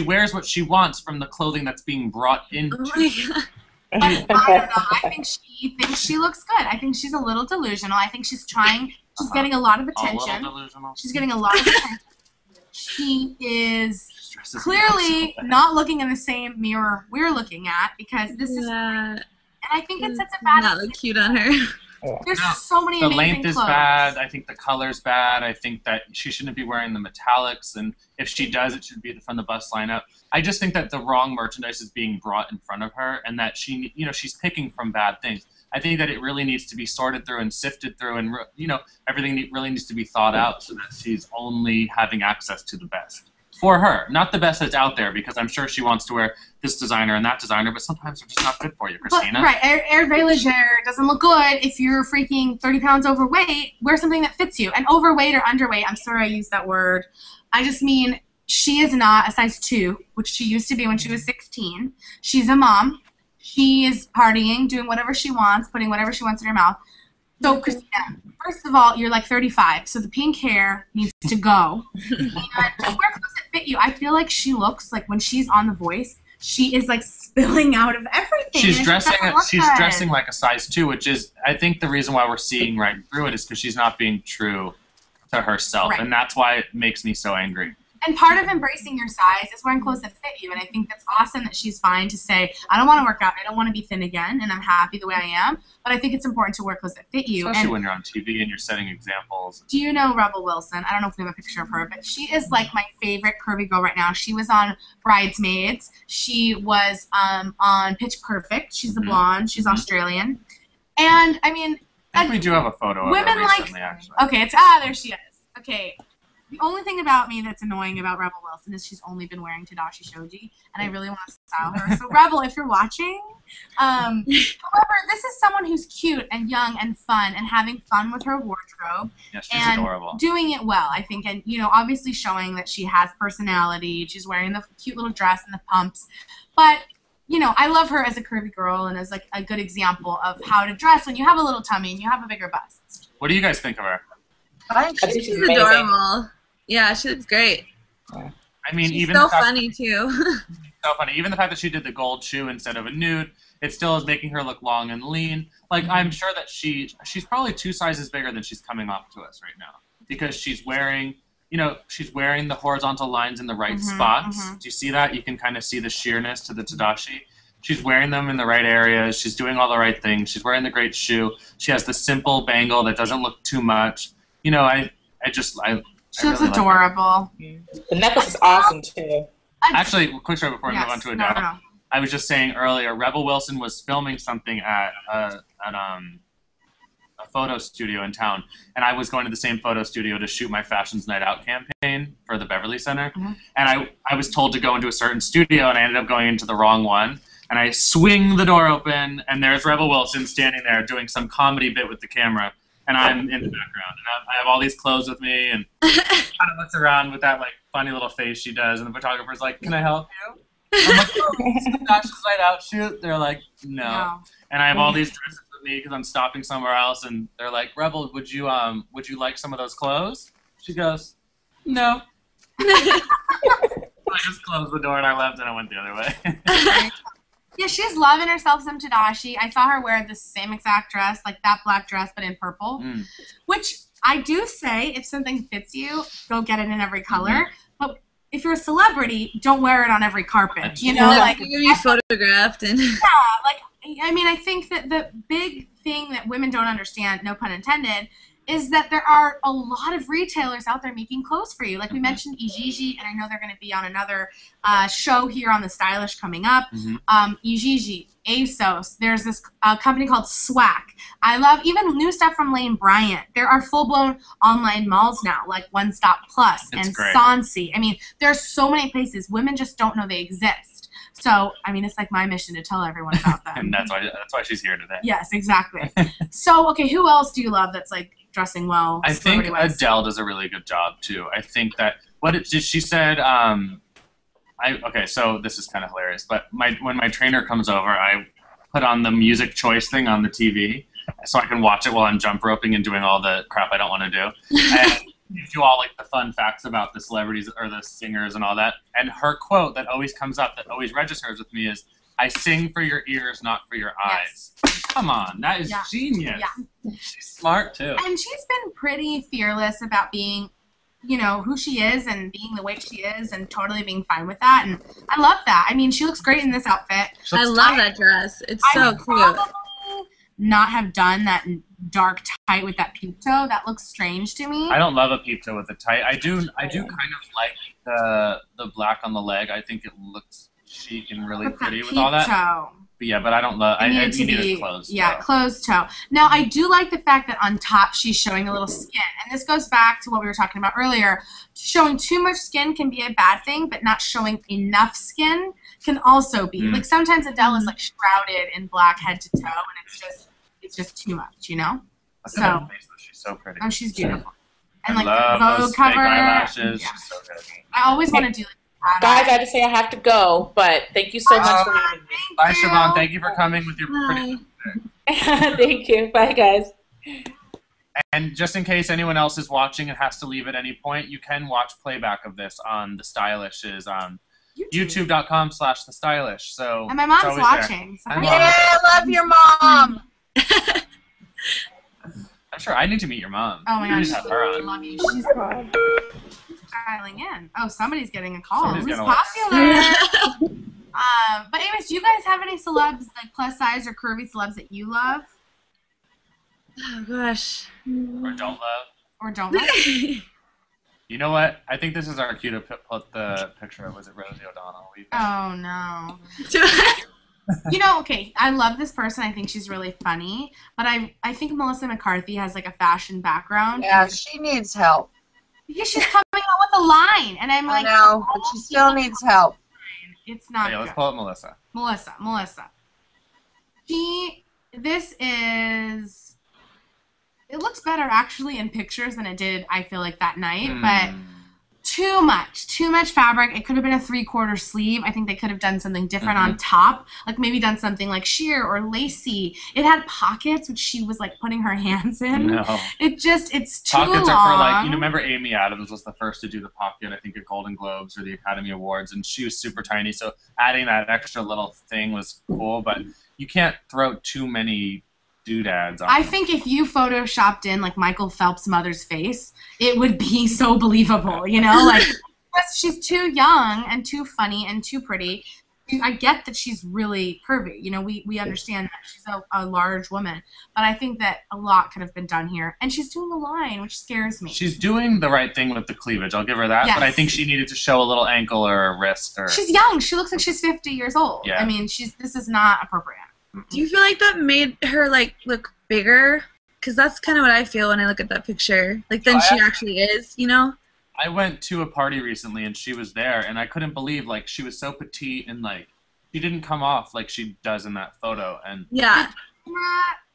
wears what she wants from the clothing that's being brought into. Oh my God. But I don't know. I think she thinks she looks good. I think she's a little delusional. I think she's trying. She's getting a lot of attention. A little delusional. She's getting a lot of attention. She is clearly not looking in the same mirror we're looking at, because this is. And I think it sets a bad. Not look cute on her. There's so many amazing The length is clothes. bad. I think the color's bad. I think that she shouldn't be wearing the metallics, and if she does, it should be from the bus lineup. I just think that the wrong merchandise is being brought in front of her, and that she, you know, she's picking from bad things. I think that it really needs to be sorted through and sifted through, and, you know, everything really needs to be thought out so that she's only having access to the best for her, not the best that's out there, because I'm sure she wants to wear this designer and that designer, but sometimes they're just not good for you, Christina. But, right, Hervé Leger doesn't look good if you're freaking 30 pounds overweight. Wear something that fits you. And overweight or underweight, I'm sorry I used that word. I just mean she is not a size 2, which she used to be when she was 16. She's a mom. She is partying, doing whatever she wants, putting whatever she wants in her mouth. So, Christina, first of all, you're like 35, so the pink hair needs to go. And just wear clothes that fit you. I feel like she looks like, when she's on The Voice, she is like spilling out of everything. She's dressing like a size 2, which is, I think, the reason why we're seeing right through it is because she's not being true to herself, and that's why it makes me so angry. And part of embracing your size is wearing clothes that fit you. And I think that's awesome that she's fine to say, I don't want to work out. I don't want to be thin again. And I'm happy the way I am. But I think it's important to wear clothes that fit you. Especially when you're on TV and you're setting examples. Do you know Rebel Wilson? I don't know if we have a picture of her, but she is like my favorite curvy girl right now. She was on Bridesmaids. She was on Pitch Perfect. She's the blonde. She's Australian. And, I mean... I think we do have a photo of her recently, actually. Okay, there she is. Okay. The only thing about me that's annoying about Rebel Wilson is she's only been wearing Tadashi Shoji, and I really want to style her. So, Rebel, if you're watching, however, this is someone who's cute and young and fun and having fun with her wardrobe. Yeah, she's and adorable. Doing it well, I think, and, you know, obviously showing that she has personality. She's wearing the cute little dress and the pumps. But, you know, I love her as a curvy girl and as, like, a good example of how to dress when you have a little tummy and you have a bigger bust. What do you guys think of her? I think she's adorable. Yeah, she looks great. I mean, she's even so funny too. So funny. Even the fact that she did the gold shoe instead of a nude, it still is making her look long and lean. Like, I'm sure that she's probably 2 sizes bigger than she's coming off to us right now, because she's wearing, you know, she's wearing the horizontal lines in the right spots. Do you see that? You can kind of see the sheerness to the Tadashi. She's wearing them in the right areas. She's doing all the right things. She's wearing the great shoe. She has the simple bangle that doesn't look too much. You know, She looks adorable. The necklace is awesome, too. Actually, quick story before we move on to Adele. No. I was just saying earlier, Rebel Wilson was filming something at a photo studio in town, and I was going to the same photo studio to shoot my Fashions Night Out campaign for the Beverly Center. And I was told to go into a certain studio, and I ended up going into the wrong one. And I swing the door open, and there's Rebel Wilson standing there doing some comedy bit with the camera. And I'm in the background, and I have all these clothes with me, and kind of looks around with that like funny little face she does, and the photographer's like, "Can I help you?" I'm like, "Oh, this is Fashions Night Out shoot." They're like, "No," and I have all these dresses with me because I'm stopping somewhere else, and they're like, "Rebel, would you like some of those clothes?" She goes, "No." I just closed the door and I left, and I went the other way. Yeah, she's loving herself some Tadashi. I saw her wear the same exact dress, like that black dress, but in purple. Which I do say, if something fits you, go get it in every color. But if you're a celebrity, don't wear it on every carpet. You know, like you're gonna be photographed and. Yeah, like I mean, I think that the big thing that women don't understand, no pun intended, is that there are a lot of retailers out there making clothes for you. Like we mentioned Ijiji, and I know they're going to be on another show here on The Stylish coming up. Ijiji, ASOS, there's this company called Swack. I love even new stuff from Lane Bryant. There are full-blown online malls now, like One Stop Plus and Sansi. I mean, there are so many places. Women just don't know they exist. So, I mean, it's like my mission to tell everyone about them. And that's why she's here today. Yes, exactly. So, okay, who else do you love that's like dressing well? I think Adele does a really good job too. I think that she said. Okay, so this is kind of hilarious. But when my trainer comes over, I put on the music choice thing on the TV so I can watch it while I'm jump roping and doing all the crap I don't want to do. And gives you all like the fun facts about the celebrities or the singers and all that. And her quote that always comes up, that always registers with me is, "I sing for your ears, not for your eyes." Come on, that is genius. Yeah. She's smart too. And she's been pretty fearless about being, you know, who she is and being the way she is and totally being fine with that. And I love that. I mean, she looks great in this outfit. I love that dress. It's so cute. Not have done that dark tight with that peep toe. That looks strange to me. I don't love a peep toe with a tight. I do kind of like the black on the leg. I think it looks chic and really pretty with all that. Toe. But yeah, but I don't love. I need it closed. Yeah, closed toe. Now I do like the fact that on top she's showing a little skin, and this goes back to what we were talking about earlier. Showing too much skin can be a bad thing, but not showing enough skin can also be. Like sometimes Adele is like shrouded in black head to toe, and it's just too much, you know. So she's so pretty. Oh, she's beautiful. And I like love the Vogue those cover. fake eyelashes. Yeah. She's so good. I always want to do. Guys, I have to say I have to go, but thank you so much for having me. Bye, Siobhan. Thank you for coming with your pretty. Thank you. Bye, guys. And just in case anyone else is watching and has to leave at any point, you can watch playback of this on The Stylish's YouTube.com/The Stylish. So and my mom's watching. So I love your mom. I'm sure I need to meet your mom. Oh my gosh, have her I on. love you. She's dialing in. Oh, somebody's getting a call. Somebody's Who's gonna popular? But anyways, do you guys have any celebs, like plus size or curvy celebs that you love? Oh gosh. Or don't love. Or don't love? You know what? I think this is our cue to put the picture of, was it Rosie O'Donnell? Oh, no. You know, okay, I love this person. I think she's really funny. But I think Melissa McCarthy has, like, a fashion background. Yeah, she needs help. Because she's coming out with a line. And I'm like, I know, but she still needs help. It's not Yeah, let's good. pull up Melissa. Melissa. This is... It looks better, actually, in pictures than it did, I feel like, that night. But too much fabric. It could have been a 3/4 sleeve. I think they could have done something different on top. Like, maybe done something, like, sheer or lacy. It had pockets, which she was, like, putting her hands in. No. It's too long. Pockets are for, like, you know, remember Amy Adams was the first to do the pocket, I think, at Golden Globes or the Academy Awards, and she was super tiny, so adding that extra little thing was cool, but you can't throw too many doodads on I them. think if you photoshopped in like Michael Phelps' mother's face, it would be so believable, you know? Like, she's too young and too funny and too pretty. I get that she's really curvy. You know, we understand that she's a large woman. But I think that a lot could have been done here. And she's doing a line, which scares me. She's doing the right thing with the cleavage. I'll give her that. Yes. But I think she needed to show a little ankle or a wrist. Or She's young. She looks like she's 50 years old. Yeah. I mean, this is not appropriate. Do you feel like that made her like look bigger? Because that's kind of what I feel when I look at that picture. Like than she actually is, you know? I went to a party recently and she was there, and I couldn't believe, like, she was so petite and, like, she didn't come off like she does in that photo. And Yeah.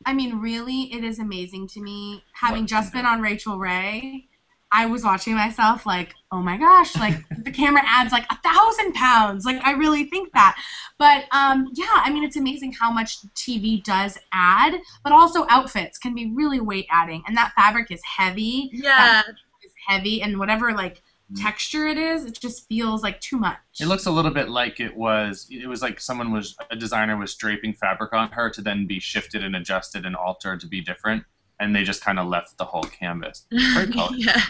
I mean, really, it is amazing to me. Having just been on Rachel Ray, I was watching myself like, oh my gosh, like the camera adds like 1,000 pounds. Like, I really think that. But yeah, I mean, it's amazing how much TV does add, but also outfits can be really weight adding. And that fabric is heavy. Yeah. It's heavy, and whatever like texture it is, it just feels like too much. it looks a little bit like it was like a designer was draping fabric on her to then be shifted and adjusted and altered to be different. And they just kind of left the whole canvas. Great color. Yeah.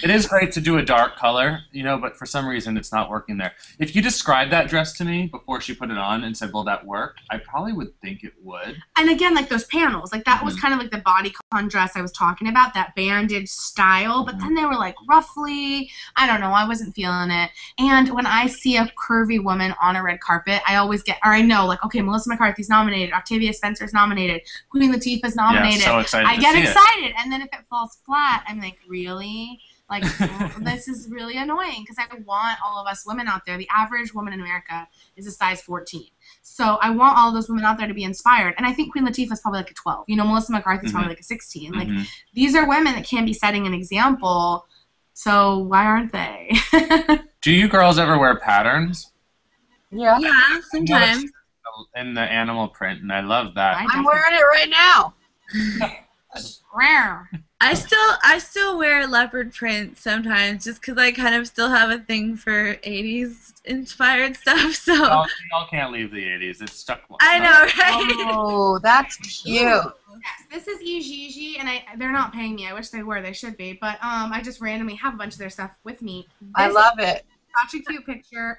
It is great to do a dark color, you know, but for some reason it's not working there. If you described that dress to me before she put it on and said, will that work? I probably would think it would. And again, like those panels, like that was kind of like the bodycon dress I was talking about, that bandage style, but then they were like roughly, I don't know, I wasn't feeling it. And when I see a curvy woman on a red carpet, I always get, or I know, like, okay, Melissa McCarthy's nominated, Octavia Spencer's nominated, Queen Latifah's nominated. Yeah, so excited I to get see it. excited, and then if it falls flat, I'm like, really? Like, this is really annoying because I want all of us women out there. The average woman in America is a size 14. So I want all those women out there to be inspired. And I think Queen Latifah is probably like a 12. You know, Melissa McCarthy's probably like a 16. Like, these are women that can be setting an example. So why aren't they? Do you girls ever wear patterns? Yeah. Yeah, sometimes. In the animal print, and I love that. I'm wearing it right now. Rare. I still wear leopard print sometimes just because I kind of still have a thing for 80s inspired stuff. So Y'all can't leave the 80s. It's stuck. I know, right? Oh, that's cute. Yes, this is Ijiji, and they're not paying me. I wish they were. They should be. But I just randomly have a bunch of their stuff with me. I love it. Such a cute picture.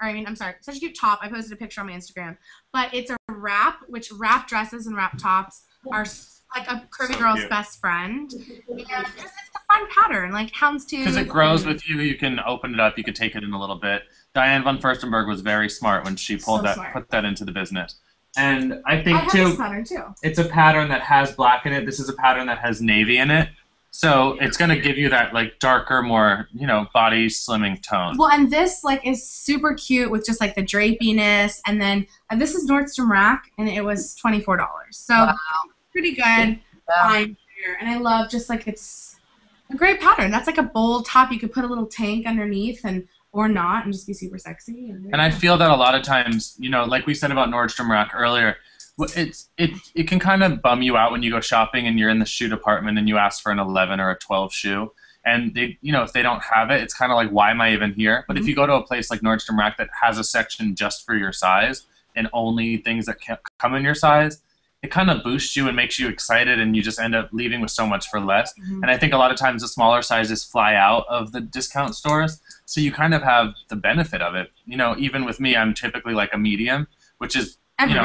Such a cute top. I posted a picture on my Instagram. But it's a wrap, which wrap dresses and wrap tops are like a curvy girl's cute. best friend. And it's a fun pattern, like houndstooth. Because it grows with you. You can open it up. You can take it in a little bit. Diane von Furstenberg was very smart when she put that into the business. And I think, I have this pattern, too. It's a pattern that has black in it. This is a pattern that has navy in it. So it's going to give you that, like, darker, more, you know, body slimming tone. Well, and this, like, is super cute with just, like, the drapiness. And then this is Nordstrom Rack, and it was $24. So pretty good. Fine here. And I love just, like, it's a great pattern. That's, like, a bold top. You could put a little tank underneath or not and just be super sexy. And I feel that a lot of times, you know, like we said about Nordstrom Rack earlier, it can kind of bum you out when you go shopping and you're in the shoe department and you ask for an 11 or a 12 shoe. And they, you know, if they don't have it, it's kind of like, why am I even here? But if you go to a place like Nordstrom Rack that has a section just for your size and only things that come in your size, it kind of boosts you and makes you excited, and you just end up leaving with so much for less. And I think a lot of times the smaller sizes fly out of the discount stores, so you kind of have the benefit of it. You know, even with me, I'm typically like a medium, which is, you know,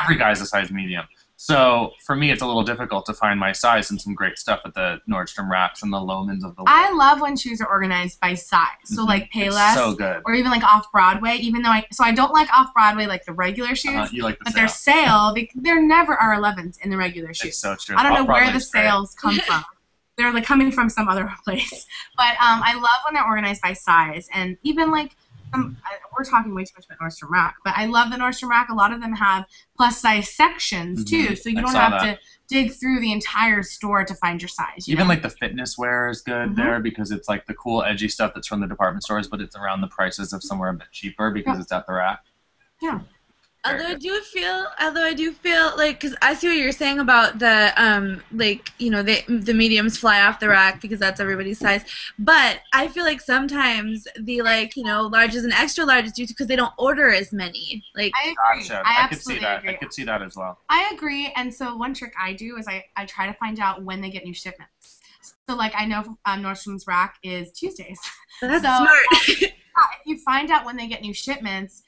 every guy's a size medium. So for me, it's a little difficult to find my size, and some great stuff at the Nordstrom racks and the Lomans of the world. I love when shoes are organized by size. So like Payless, so good. or even like Off Broadway. Even though I don't like Off Broadway like the regular shoes, you like the but sale. their sale, there never are 11s in the regular shoes. It's so true. I don't know where the Off-Broadway's great. sales come from. They're like coming from some other place. But I love when they're organized by size, and even like. We're talking way too much about Nordstrom Rack, but I love the Nordstrom Rack. A lot of them have plus size sections too, so you don't have to dig through the entire store to find your size. Even like the fitness wear is good there, because it's like the cool edgy stuff that's from the department stores, but it's around the prices of somewhere a bit cheaper because it's at the rack. Yeah. Although I do feel like, because I see what you're saying about the like, you know, the mediums fly off the rack because that's everybody's size, but I feel like sometimes the, like, you know, larges and extra larges do because they don't order as many. Like, I agree. Gotcha. I could see absolutely that. agree. I could see that as well. I agree, and so one trick I do is I try to find out when they get new shipments. So like I know Nordstrom's Rack is Tuesdays. that's So smart. if you find out when they get new shipments,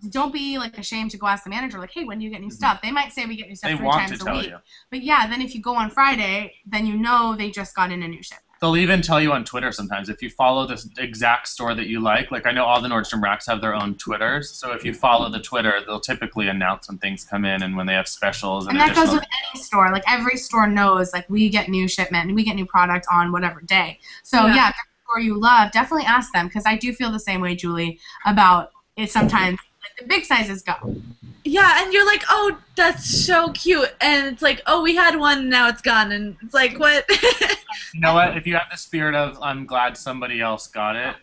don't be like ashamed to go ask the manager, like, hey, when do you get new stuff? They might say we get new stuff 3 times a week. But yeah, then if you go on Friday, then you know they just got in a new shipment. They'll even tell you on Twitter sometimes if you follow this exact store that you like. Like I know all the Nordstrom Racks have their own Twitters, so if you follow the Twitter, they'll typically announce when things come in and when they have specials. And that goes with any store. Like every store knows, like, we get new shipment and we get new product on whatever day. So yeah, if there's a store you love, definitely ask them, because I do feel the same way, Julie, about it sometimes. Like the big sizes go. Yeah, and you're like, oh, that's so cute, and it's like, oh, we had one, now it's gone, and it's like, what? You know what? If you have the spirit of I'm glad somebody else got it,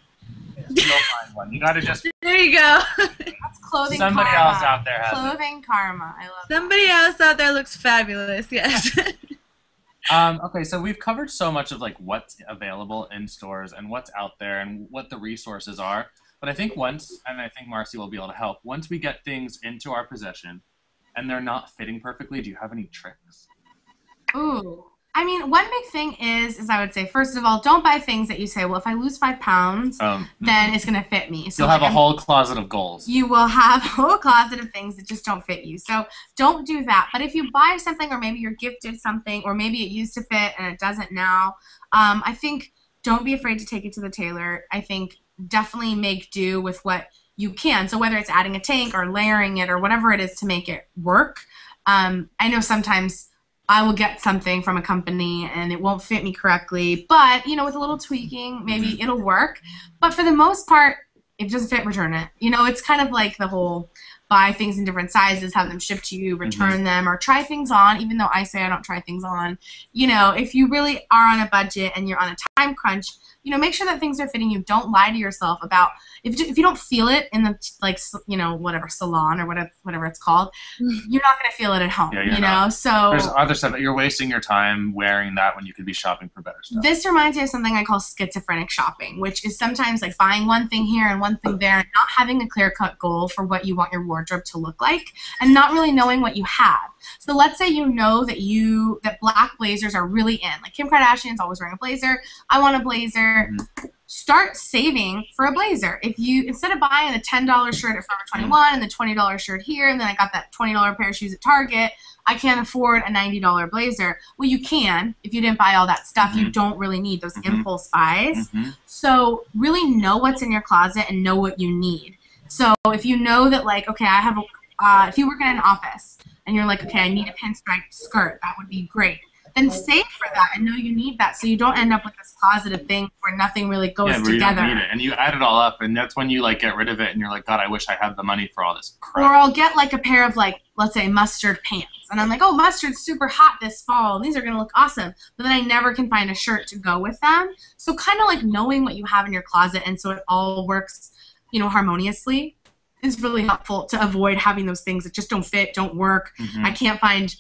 you'll find one. You gotta just. There you go. That's clothing Somebody karma. else out there has Clothing karma. I love Somebody else out there looks fabulous. Yes. Okay, so we've covered so much of like what's available in stores and what's out there and what the resources are. But I think once, and I think Marcy will be able to help, once we get things into our possession and they're not fitting perfectly, do you have any tricks? Ooh. I mean, one big thing is I would say, first of all, don't buy things that you say, well, if I lose 5 pounds, then it's going to fit me. So you'll have a whole closet of goals. You will have a whole closet of things that just don't fit you. So don't do that. But if you buy something, or maybe you're gifted something, or maybe it used to fit and it doesn't now, I think don't be afraid to take it to the tailor. I think definitely make do with what you can. So whether it's adding a tank or layering it or whatever it is to make it work. I know sometimes I will get something from a company and it won't fit me correctly, but, you know, with a little tweaking, maybe it'll work. But for the most part, if it doesn't fit, return it. You know, it's kind of like the whole buy things in different sizes, have them shipped to you, return them, or try things on, even though I say I don't try things on. You know, if you really are on a budget and you're on a time crunch, you know, make sure that things are fitting you. Don't lie to yourself about, if you don't feel it in the, like, you know, whatever, salon or whatever it's called, you're not going to feel it at home, you know? So there's other stuff. You're wasting your time wearing that when you could be shopping for better stuff. This reminds me of something I call schizophrenic shopping, which is sometimes like buying one thing here and one thing there and not having a clear-cut goal for what you want your wardrobe to look like and not really knowing what you have. So let's say you know that black blazers are really in. Like Kim Kardashian's always wearing a blazer. I want a blazer. Start saving for a blazer. If you, instead of buying the $10 shirt at Forever 21 and the $20 shirt here, and then I got that $20 pair of shoes at Target, I can't afford a $90 blazer. Well, you can if you didn't buy all that stuff. You don't really need those impulse buys. So really know what's in your closet and know what you need. So if you know that, like, okay, I have a, if you work in an office and you're like, okay, I need a pinstripe skirt, that would be great. Then save for that and know you need that, so you don't end up with this closet of things where nothing really goes together. You don't need it, and you add it all up, and that's when you like get rid of it, and you're like, God, I wish I had the money for all this crap. Or I'll get like a pair of, like, let's say mustard pants, and I'm like, oh, mustard's super hot this fall, and these are gonna look awesome, but then I never can find a shirt to go with them. So kind of like knowing what you have in your closet, and so it all works, you know, harmoniously, is really helpful to avoid having those things that just don't fit, don't work. I can't find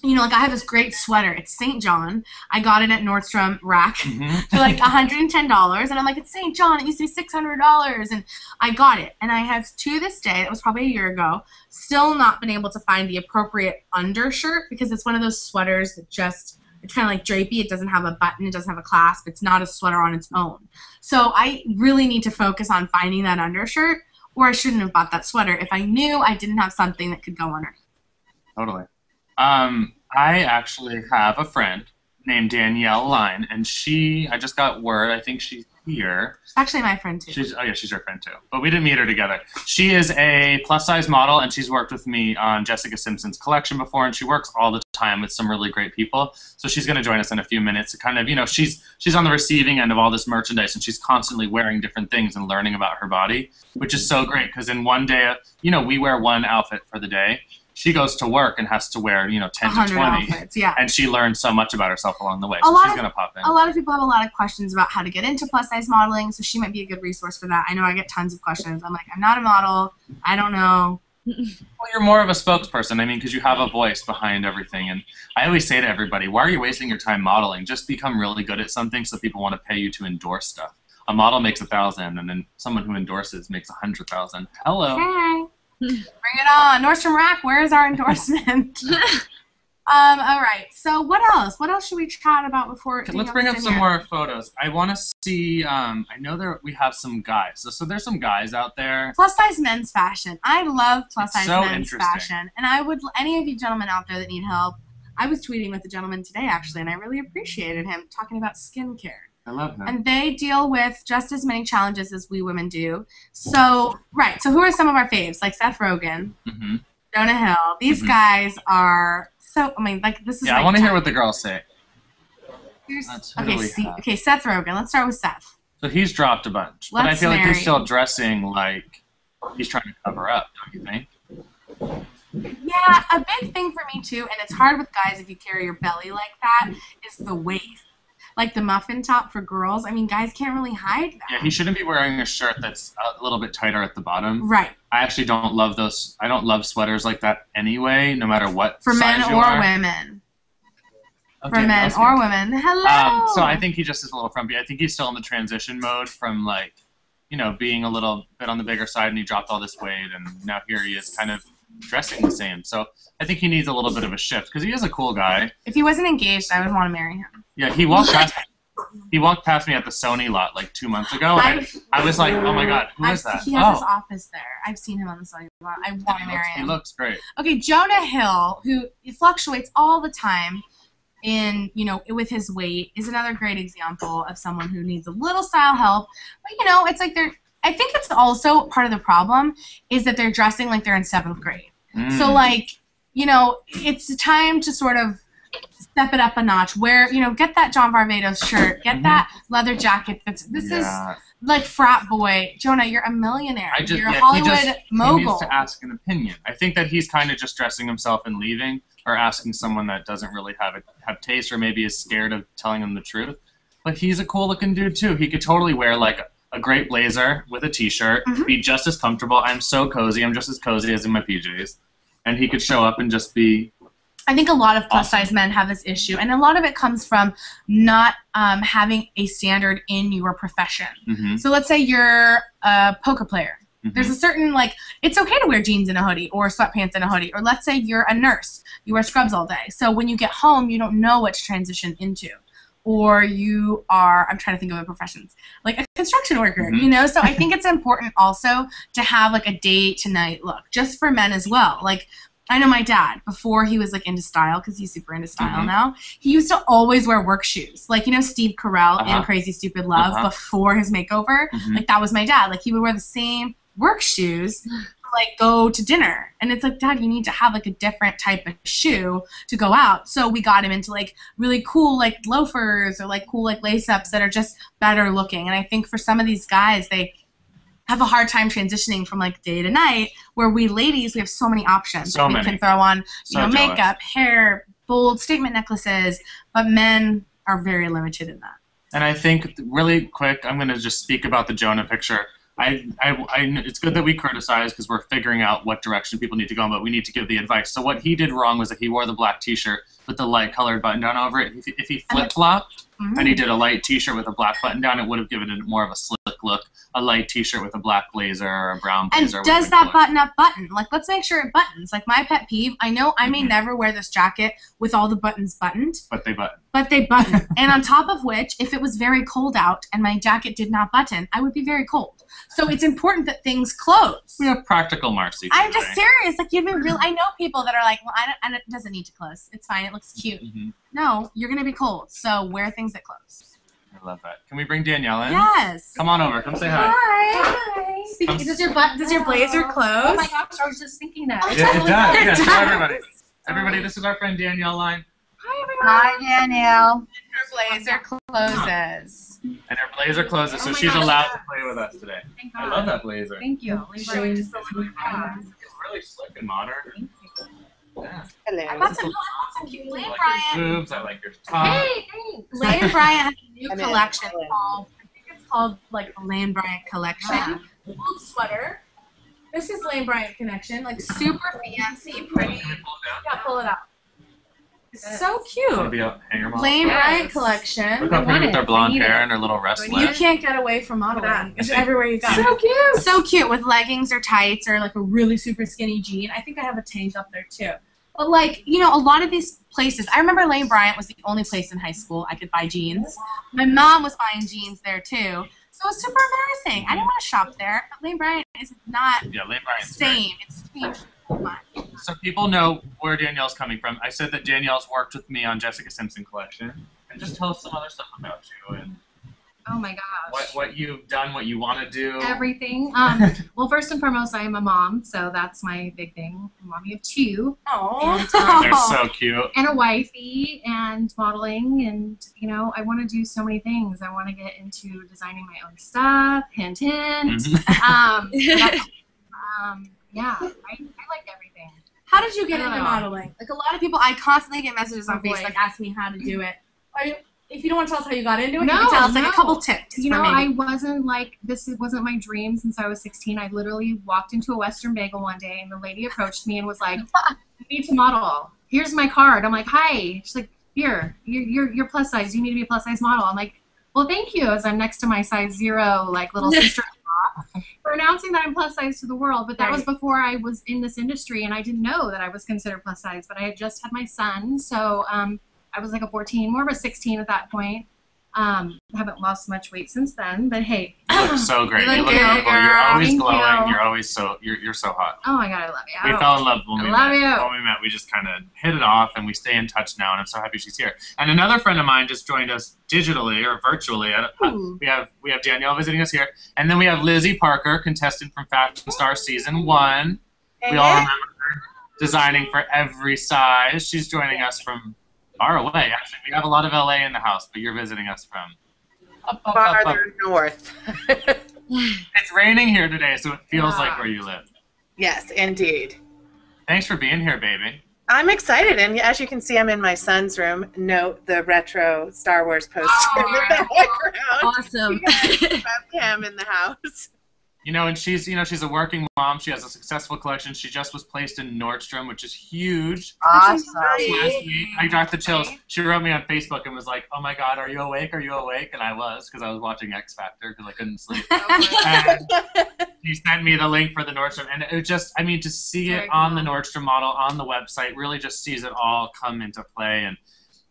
you know, like I have this great sweater. It's St. John. I got it at Nordstrom Rack for like $110. And I'm like, it's St. John. It used to be $600. And I got it. And I have, to this day, that was probably a year ago, still not been able to find the appropriate undershirt because it's one of those sweaters that just, it's kind of like drapey. It doesn't have a button. It doesn't have a clasp. It's not a sweater on its own. So I really need to focus on finding that undershirt, or I shouldn't have bought that sweater if I knew I didn't have something that could go under. Totally. I actually have a friend named Danielle Line, and I just got word, I think she's here. She's actually my friend, too. Oh, yeah, she's your friend, too. But we didn't meet her together. She is a plus-size model, and she's worked with me on Jessica Simpson's collection before, and she works all the time with some really great people. So she's going to join us in a few minutes to kind of, you know, she's on the receiving end of all this merchandise, and she's constantly wearing different things and learning about her body, which is so great, because in one day, you know, we wear one outfit for the day. She goes to work and has to wear, you know, 10 to 20. Outfits, yeah. And she learns so much about herself along the way. So she's going to pop in. A lot of people have a lot of questions about how to get into plus-size modeling, so she might be a good resource for that. I know I get tons of questions. I'm like, I'm not a model. I don't know. Well, you're more of a spokesperson, I mean, because you have a voice behind everything. And I always say to everybody, why are you wasting your time modeling? Just become really good at something so people want to pay you to endorse stuff. A model makes $1,000, and then someone who endorses makes $100,000. Hello. Hey. Bring it on. Nordstrom Rack, where is our endorsement? All right. So what else? What else should we chat about before? Let's bring up some more photos. I want to see, I know we have some guys. So there's some guys out there. Plus-size men's fashion. I love plus-size men's fashion. And I would, any of you gentlemen out there that need help, I was tweeting with a gentleman today, actually, and I really appreciated him talking about skincare. I love him. And they deal with just as many challenges as we women do. So, right. So who are some of our faves? Like Seth Rogen, Jonah Hill. These guys are so, I mean, like, this is I want to hear what the girls say. Okay, Seth Rogen. Let's start with Seth. So he's dropped a bunch. But I feel like he's still dressing like he's trying to cover up, don't you think? Yeah, a big thing for me, too, and it's hard with guys if you carry your belly like that, is the waist. Like the muffin top for girls. I mean, guys can't really hide that. Yeah, he shouldn't be wearing a shirt that's a little bit tighter at the bottom. Right. I actually don't love those. I don't love sweaters like that anyway, no matter what for size men you or are. women. Okay, for men or women. Hello. So I think he just is a little frumpy. I think he's still in the transition mode from, like, you know, being a little bit on the bigger side, and he dropped all this weight, and now here he is kind of dressing the same. So I think he needs a little bit of a shift, because he is a cool guy. If he wasn't engaged, I would want to marry him. Yeah, he walked past me at the Sony lot like 2 months ago, and I was like, oh my god, who is that? He has his office there. I've seen him on the Sony lot. I want to marry him. He looks great. Okay, Jonah Hill, who fluctuates all the time in, you know, with his weight, is another great example of someone who needs a little style help. But, you know, it's like I think it's also part of the problem is that they're dressing like they're in 7th grade. So, like, you know, it's time to sort of step it up a notch. Wear, you know, get that John Varvatos shirt, get that leather jacket. This is like frat boy. Jonah, you're a millionaire. You're a Hollywood mogul. He needs to ask an opinion. I think that he's kind of just dressing himself and leaving, or asking someone that doesn't really have taste, or maybe is scared of telling him the truth. But he's a cool looking dude too. He could totally wear like a great blazer with a t-shirt, be just as comfortable. I'm so cozy. I'm just as cozy as in my PJs. And he could show up and just be... I think a lot of plus-size men have this issue, and a lot of it comes from not having a standard in your profession. So let's say you're a poker player. There's a certain, like, it's okay to wear jeans and a hoodie or sweatpants and a hoodie. Or let's say you're a nurse. You wear scrubs all day. So when you get home, you don't know what to transition into. Or you are, I'm trying to think of the professions, like a construction worker, you know? So I think it's important also to have, like, a day-to-night look, just for men as well. Like, I know my dad, before he was, like, into style, because he's super into style now, he used to always wear work shoes. Like, you know, Steve Carell in Crazy Stupid Love, before his makeover? Like, that was my dad. Like, he would wear the same work shoes to, like, go to dinner. And it's like, Dad, you need to have, like, a different type of shoe to go out. So we got him into, like, really cool, like, loafers or, like, cool, like, lace-ups that are just better looking. And I think for some of these guys, they have a hard time transitioning from, like, day to night, where we ladies, we have so many options. So we many. can throw on, you know, makeup, hair, bold statement necklaces, but men are very limited in that. And I think, really quick, I'm going to just speak about the Jonah picture. it's good that we criticize because we're figuring out what direction people need to go in, but we need to give the advice. So what he did wrong was that he wore the black T-shirt with the light colored button down over it. If he flip-flopped and he did a light T-shirt with a black button down, it would have given it more of a slick look. A light T-shirt with a black blazer or a brown blazer. And does that button-up button? Like, let's make sure it buttons. Like, my pet peeve, I know I may never wear this jacket with all the buttons buttoned. But they button. But they button. And on top of which, if it was very cold out and my jacket did not button, I would be very cold. So it's important that things close. We have practical Marcy. I'm just serious. Like, you'd be real. I know people that are like, well, it doesn't need to close. It's fine. It looks cute. No, you're going to be cold. So wear things that close. I love that. Can we bring Danielle in? Yes. Come on over. Come say hi. Hi. Does your blazer close? Oh my gosh, I was just thinking that. It does. Yeah, show everybody. Everybody, this is our friend Danielle Line. Hi, everyone. Hi, Danielle. Her blazer closes. And her blazer closes, so she's allowed to play with us today. I love that blazer. Thank you. It's really slick and modern. Yeah. Hello. I got some cute Lane I like Bryant. your boobs. I like your top. Hey, thanks. Lane Bryant has a new collection called, I think it's called like the Lane Bryant collection. Old sweater. This is Lane Bryant collection, like super fancy, pretty. Yeah, pull it out. It's so cute. Lane Bryant collection. Look how pretty with their blonde hair and her little wrestler. You can't get away from modeling. It's everywhere you go. So cute. So cute with leggings or tights or like a really super skinny jean. I think I have a tank up there too. But like, you know, a lot of these places, I remember Lane Bryant was the only place in high school I could buy jeans. My mom was buying jeans there too. So it was super embarrassing. I didn't want to shop there. But Lane Bryant is not the same. It's changed so much. So people know where Danielle's coming from. I said that Danielle's worked with me on Jessica Simpson collection. And just tell us some other stuff about you and Oh my gosh. what you've done, what you want to do. Everything. Well, first and foremost, I am a mom, so that's my big thing. I'm a mommy of 2. Oh, they're so cute. And a wifey and modeling, and you know, I want to do so many things. I want to get into designing my own stuff, hint, hint. Yeah, I like everything. How did you get into modeling? Like a lot of people, I constantly get messages on Facebook asking me how to do it. If you don't want to tell us how you got into it, you can tell us like a couple tips. You know, I wasn't like, this wasn't my dream since I was 16. I literally walked into a Western Bagel one day and the lady approached me and was like, you need to model. Here's my card. I'm like, hi. She's like, here, you're plus size. You need to be a plus size model. I'm like, well, thank you, as I'm next to my size 0, like little sister-in-law, for announcing that I'm plus size to the world. But that was before I was in this industry, and I didn't know that I was considered plus size. But I had just had my son, so I was like a 14, more of a 16 at that point. Haven't lost much weight since then, but hey. You look so great. You look beautiful. You're always glowing. You're always you're so hot. Oh my God, I love you. We fell in love when we met. When we met, we just kind of hit it off, and we stay in touch now, and I'm so happy she's here. And another friend of mine just joined us digitally or virtually. We have Danielle visiting us here, and then we have Lizzie Parker, contestant from Fashion Star Season 1. We all remember her designing for every size. She's joining us from far away. Actually, we have a lot of LA in the house, but you're visiting us from farther north. It's raining here today, so it feels like where you live. Yes, indeed. Thanks for being here, baby. I'm excited, and as you can see, I'm in my son's room. Note the retro Star Wars poster in the background. Awesome. Webcam in the house. You know, and she's a working mom. She has a successful collection. She just was placed in Nordstrom, which is huge. Awesome. Last week, I got the chills. She wrote me on Facebook and was like, "Oh my God, are you awake? Are you awake?" And I was, because I was watching X Factor because I couldn't sleep. And she sent me the link for the Nordstrom, and it just, I mean, to see it on the Nordstrom model on the website really just sees it all come into play, and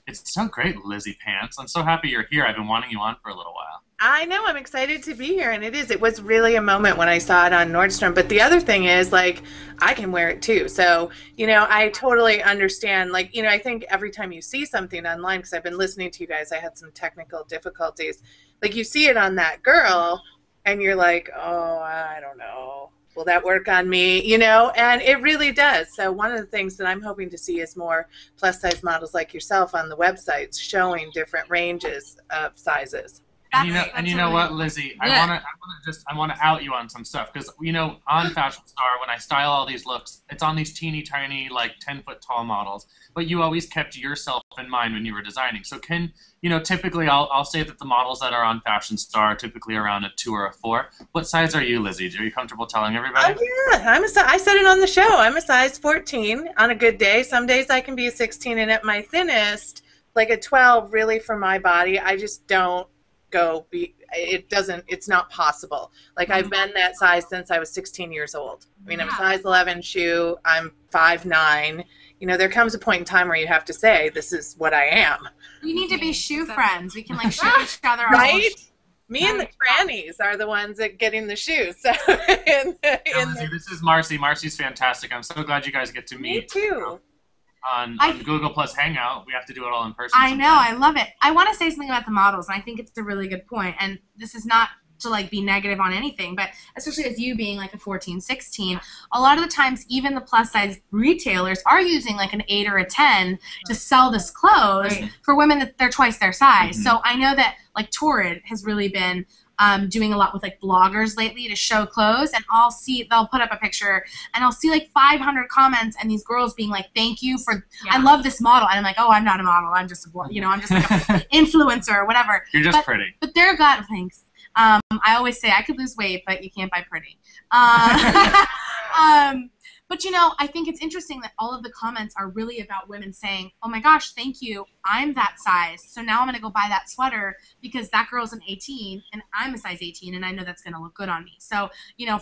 it's so great, Lizzie Pants. I'm so happy you're here. I've been wanting you on for a little while. I know, I'm excited to be here, and it was really a moment when I saw it on Nordstrom. But the other thing is, like, I can wear it too. So, you know, I totally understand. Like, you know, I think every time you see something online, because I've been listening to you guys, I had some technical difficulties. Like, you see it on that girl, and you're like, oh, I don't know. Will that work on me? You know, and it really does. So one of the things that I'm hoping to see is more plus-size models like yourself on the websites showing different ranges of sizes. And you know what, Lizzie? Yeah. I want to out you on some stuff because on Fashion Star when I style all these looks, it's on these teeny tiny 10-foot tall models. But you always kept yourself in mind when you were designing. So typically I'll say that the models that are on Fashion Star are typically around a 2 or a 4. What size are you, Lizzie? Are you comfortable telling everybody? Oh yeah, I said it on the show. I'm a size 14 on a good day. Some days I can be a 16, and at my thinnest, like a 12, really for my body, I just don't it's not possible. I've been that size since I was 16 years old. I mean, I'm a size 11 shoe. I'm 5'9". There comes a point in time where you have to say, this is what I am. We need to be shoe friends. We can show each other our right? Me and the trannies are the ones that getting the shoes. So this is Marcy. Marcy's fantastic. I'm so glad you guys get to meet. Me too. On Google Plus Hangout. We have to do it all in person. I know. I love it. I want to say something about the models, and I think it's a really good point. And this is not to be negative on anything, but especially as you being a 14, 16, a lot of the times even the plus size retailers are using an 8 or a 10 to sell this clothes for women that they're twice their size. Mm-hmm. So I know that Torrid has really been doing a lot with bloggers lately to show clothes, and they'll put up a picture and I'll see 500 comments and these girls being thank you for I love this model, and I'm oh, I'm not a model, I'm just I'm just an influencer or whatever. You're just pretty. But thanks. I always say I could lose weight, but you can't buy pretty. But I think it's interesting that all of the comments are really about women saying, oh my gosh, thank you, I'm that size, so now I'm going to go buy that sweater because that girl's an 18 and I'm a size 18 and I know that's going to look good on me. So,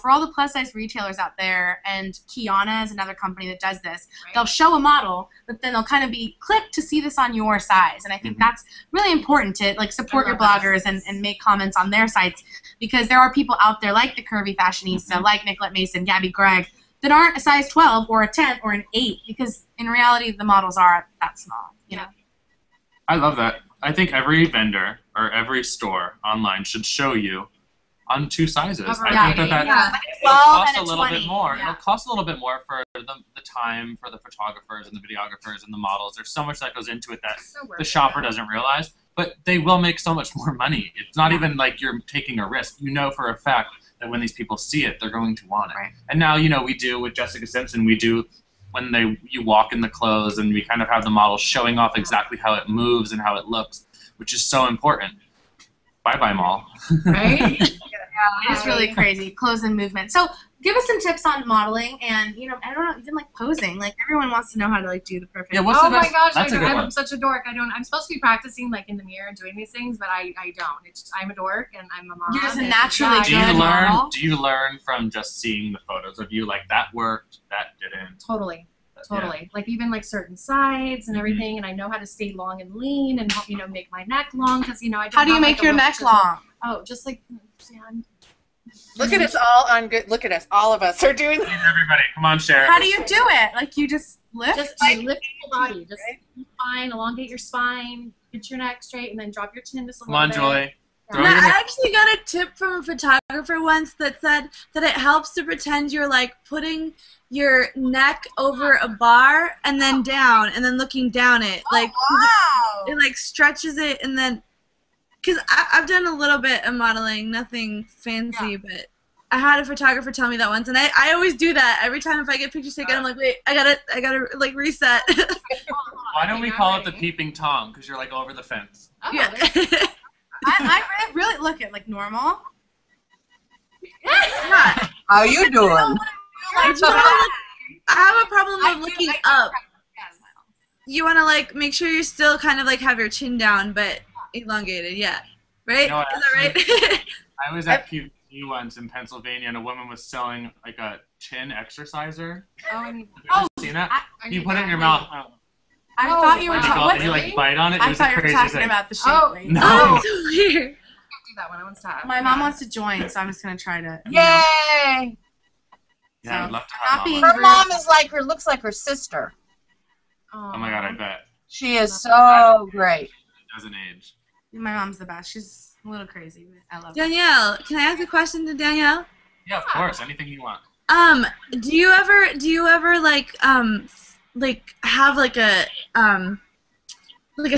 for all the plus size retailers out there, and Kiana is another company that does this, they'll show a model, but then they'll kind of be click to see this on your size. And I think that's really important to support your bloggers and make comments on their sites, because there are people out there like the Curvy Fashionista, like Nicolette Mason, Gabby Gregg, that aren't a size 12 or a 10 or an 8, because in reality the models are that small, I love that. I think every vendor or every store online should show you on 2 sizes. I think that it'll cost a little bit more. Yeah. It'll cost a little bit more for the time for the photographers and the videographers and the models. There's so much that goes into it that the shopper doesn't realize, but they will make so much more money. It's not even you're taking a risk. For a fact that when these people see it, they're going to want it. Right. And now, we do with Jessica Simpson, we do when you walk in the clothes, and we kind of have the model showing off exactly how it moves and how it looks, which is so important. Bye-bye, mall. Right? It is really crazy, clothes and movement. So give us some tips on modeling, and I don't know, even posing. Everyone wants to know how to do the perfect. Yeah, what's the best? My gosh, I'm such a dork. I'm supposed to be practicing in the mirror doing these things, but I don't. It's just, I'm a dork and I'm a mom. You're just naturally good model. Do you learn from just seeing the photos of you that worked, that didn't? Totally. Even certain sides and everything, and I know how to stay long and lean and make my neck long, because I don't. How do you make your neck long? Oh, just Look at us all on good. Look at us, all of us are doing this. Everybody, come on, share. How do you do it? You just lift? Just lift your body. Just spine, elongate your spine, get your neck straight, and then drop your chin just a little bit. Come on, Julie. I actually got a tip from a photographer once that said that it helps to pretend you're putting your neck over a bar and then down and then looking down it. Wow. It stretches it, and then because I've done a little bit of modeling, nothing fancy, but I had a photographer tell me that once, and I always do that every time if I get pictures taken. I'm wait, I gotta reset. Why don't we call it the peeping Tom? Because you're over the fence. Oh, yeah. I really look at normal. How you doing? I have a problem of looking up. You want to make sure you're still kind of have your chin down, but elongated. Yeah, right? Is that right? I was at QVC once in Pennsylvania, and a woman was selling a chin exerciser. Have you ever seen that? You put it in your mouth. I thought you were talking. You bite on it. I thought you were talking about the shape. No. Oh, so weird. Do that one. I want to stop. My mom wants to join, so I'm just gonna try to. Yay! Yeah, I'd love to have mom. Her mom is looks like her sister. Oh my god, I bet. She is so great. It doesn't age. My mom's the best. She's a little crazy, but I love her. Danielle, can I ask a question to Danielle? Yeah, of course. Anything you want. Do you ever have a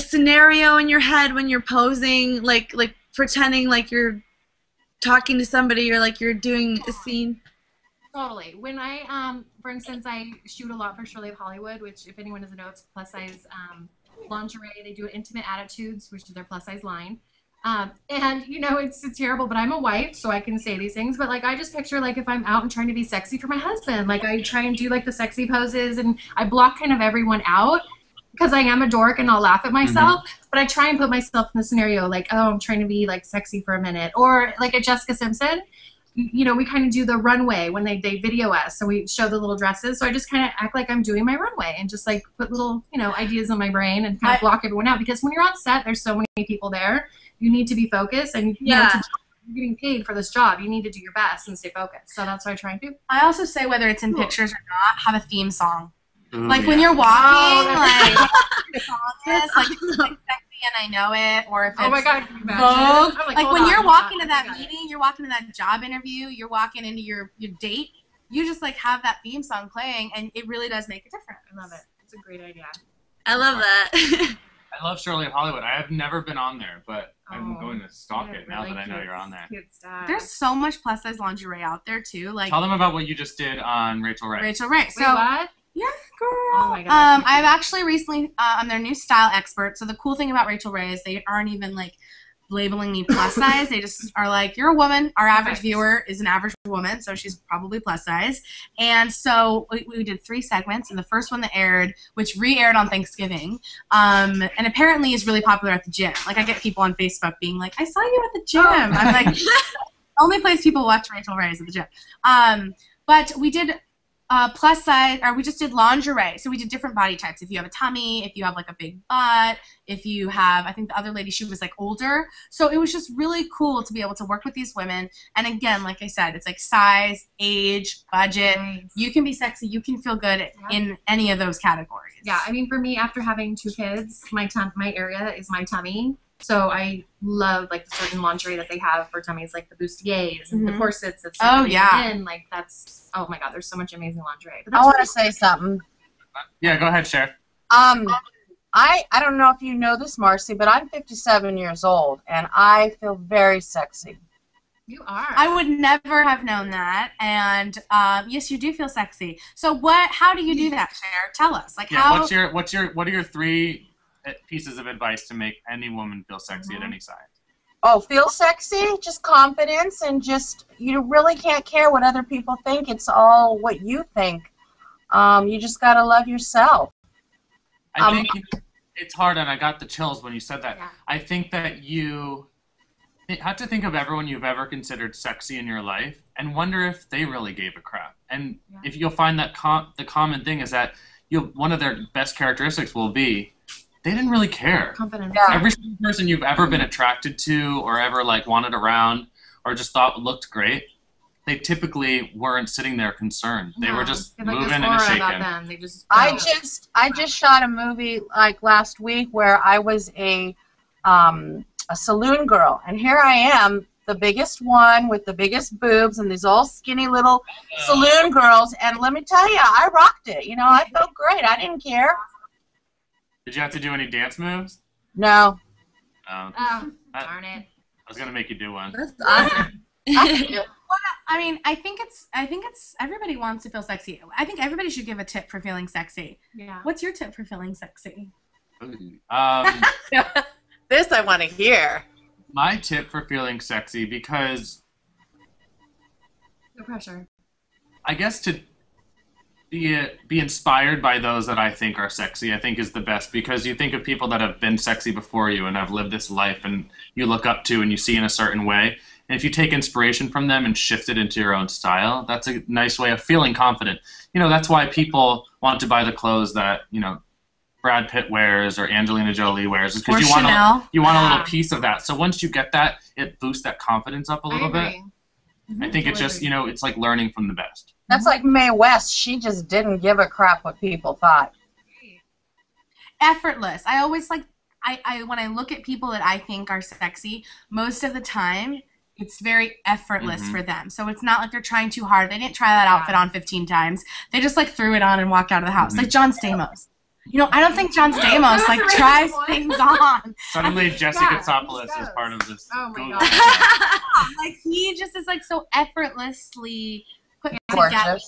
scenario in your head when you're posing, pretending like you're talking to somebody or like you're doing a scene? Totally. When I, for instance, I shoot a lot for Shirley of Hollywood, which, if anyone doesn't know, it's plus size lingerie. They do Intimate Attitudes, which is their plus size line. And you know, it's terrible, but I'm a wife, so I can say these things. But like, I just picture like if I'm out and trying to be sexy for my husband, like I try and do like the sexy poses, and I block kind of everyone out because I am a dork and I'll laugh at myself. But I try and put myself in the scenario like, oh, I'm trying to be like sexy for a minute, or like at Jessica Simpson. You know, we kind of do the runway when they video us, so we show the little dresses. So I just kind of act like I'm doing my runway and just like put little, you know, ideas in my brain and kind of block everyone out, because when you're on set, there's so many people there. You need to be focused, and you know, you're getting paid for this job. You need to do your best and stay focused. So that's what I try and do. I also say, whether it's in pictures or not, have a theme song. Ooh, like when you're walking, like the song is like sexy and I know it, or if it's oh my God, Vogue. Like when you're walking to that meeting, you're walking to that job interview, you're walking into your date, you just like have that theme song playing, and it really does make a difference. I love it. It's a great idea. I love that. I love Shirley of Hollywood. I have never been on there, but I'm going to stalk it now that I know you're on there. There's so much plus size lingerie out there too. Like, tell them about what you just did on Rachel Ray. Rachel Ray. So, what? Yeah, girl. Oh my God, I've actually recently, I'm their new style expert. So the cool thing about Rachel Ray is they aren't even like labeling me plus size. They just are like, you're a woman. Our average viewer is an average woman, so she's probably plus size. And so we did 3 segments, and the first one that aired, which re-aired on Thanksgiving, and apparently is really popular at the gym. Like, I get people on Facebook being like, I saw you at the gym. I'm like, only place people watch Rachel Ray is at the gym. But we did plus size, or we just did lingerie. So we did different body types. If you have a tummy, if you have like a big butt, if you have, I think the other lady, she was like older. So it was just really cool to be able to work with these women. And again, like I said, it's like size, age, budget. Nice. You can be sexy. You can feel good in any of those categories. Yeah, I mean, for me, after having 2 kids, my area is my tummy. So I love like the certain lingerie that they have for tummies, like the bustiers and the corsets. That's like that's, oh my God, there's so much amazing lingerie. I want to say something. Yeah, go ahead, Cher. I don't know if you know this, Marcy, but I'm 57 years old, and I feel very sexy. You are. I would never have known that, and yes, you do feel sexy. So how do you do that, Cher? Tell us. Like, how? What are your 3 pieces of advice to make any woman feel sexy at any size? Oh, feel sexy, just confidence, and just, you really can't care what other people think. It's all what you think. You just got to love yourself. I think it's hard, and I got the chills when you said that. Yeah. I think that you have to think of everyone you've ever considered sexy in your life and wonder if they really gave a crap. And if you'll find that the common thing is that one of their best characteristics will be they didn't really care. Confidence. Yeah. Every single person you've ever been attracted to or ever like wanted around or just thought looked great, they typically weren't sitting there concerned. They were just moving and shaking. They just I just shot a movie like last week where I was a saloon girl, and here I am, the biggest one with the biggest boobs and these all skinny little saloon girls, and let me tell you, I rocked it. You know, I felt great. I didn't care. Did you have to do any dance moves? No. darn it. I was gonna make you do one. That's awesome. I mean, I think it's everybody wants to feel sexy. I think everybody should give a tip for feeling sexy. Yeah. What's your tip for feeling sexy? This I want to hear. My tip for feeling sexy, because No pressure. I guess to be inspired by those that I think are sexy, I think is the best, because you think of people that have been sexy before you and have lived this life and you look up to and you see in a certain way. And if you take inspiration from them and shift it into your own style, that's a nice way of feeling confident. You know, that's why people want to buy the clothes that, you know, Brad Pitt wears or Angelina Jolie wears, is because you want a little piece of that. So once you get that, it boosts that confidence up a little bit. I think it's just, you know, it's like learning from the best. That's like Mae West. She just didn't give a crap what people thought. Effortless. I always like, when I look at people that I think are sexy, most of the time, it's very effortless for them. So it's not like they're trying too hard. They didn't try that outfit on 15 times. They just like threw it on and walked out of the house. Like John Stamos. You know, I don't think John Stamos like tries things on. Suddenly, Jessica Tsopoulos is part of this. Oh my god! Like he just is like so effortlessly put Gorgeous. together.